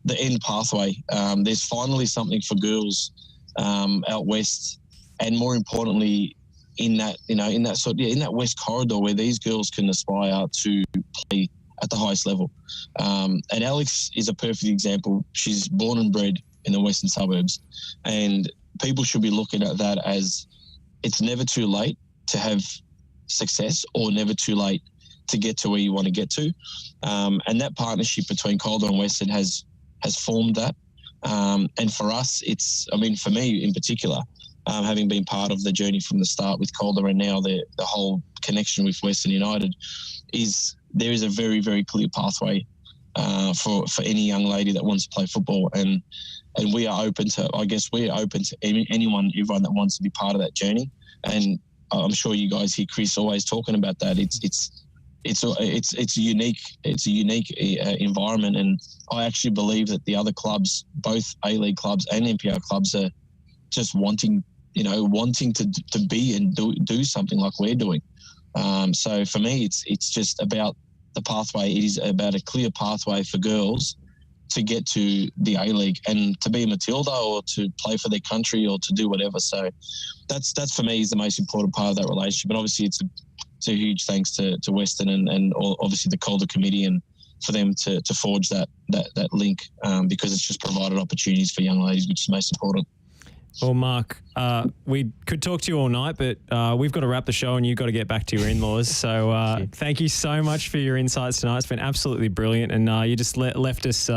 the end pathway. There's finally something for girls out west, and more importantly, in that west corridor where these girls can aspire to play at the highest level. And Alex is a perfect example. She's born and bred in the western suburbs, and people should be looking at that as it's never too late to have success, or never too late to get to where you want to get to. And that partnership between Calder and Western has formed that. And for us, for me in particular, having been part of the journey from the start with Calder and now the whole connection with Western United, there is a very, very clear pathway for any young lady that wants to play football. And we are open to, everyone that wants to be part of that journey. And I'm sure you guys hear Chris always talking about that. It's a unique environment, and I actually believe that the other clubs, both A-League clubs and NPL clubs, are just wanting to be and do something like we're doing. So for me, it's just about the pathway. It is about a clear pathway for girls to get to the A-League and to be a Matilda or to play for their country or to do whatever. So that's for me is the most important part of that relationship. And obviously it's a huge thanks to Western and obviously the Calder committee, and for them to forge that link, because it's just provided opportunities for young ladies, which is most important. Well, Mark, we could talk to you all night, but we've got to wrap the show and you've got to get back to your in-laws. So thank you so much for your insights tonight. It's been absolutely brilliant, and you just left us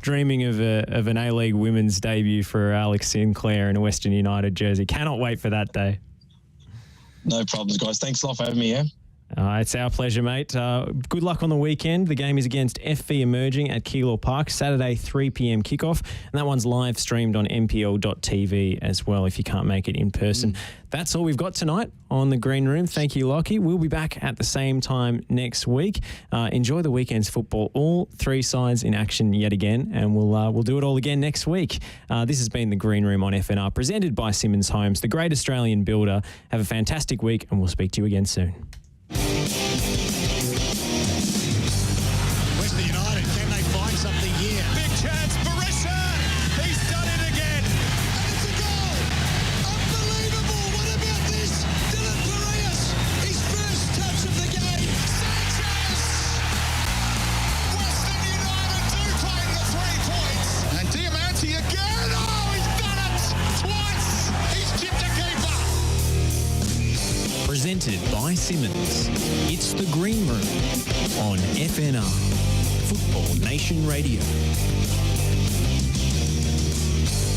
dreaming of an A-League women's debut for Alex Sinclair in a Western United jersey. Cannot wait for that day. No problems, guys. Thanks a lot for having me here. It's our pleasure, mate. Good luck on the weekend. The game is against FV Emerging at Keilor Park, Saturday 3 p.m. kickoff, and that one's live streamed on NPL.TV as well if you can't make it in person. That's all we've got tonight on The Green Room. Thank you, Lockie. We'll be back at the same time next week. Enjoy the weekend's football. All 3 sides in action yet again, and we'll do it all again next week. This has been The Green Room on FNR, presented by Simonds Homes, the great Australian builder. Have a fantastic week, and we'll speak to you again soon. Western United, can they find something here? Big chance, Barissa! He's done it again! And it's a goal! Unbelievable! What about this? Dylan Barrios, his first touch of the game. Sanchez! Western United do claim the 3 points. And Diamante again! Oh, he's done it! Twice! He's chipped a keeper! Presented by Simonds. It's The Green Room on FNR, Football Nation Radio.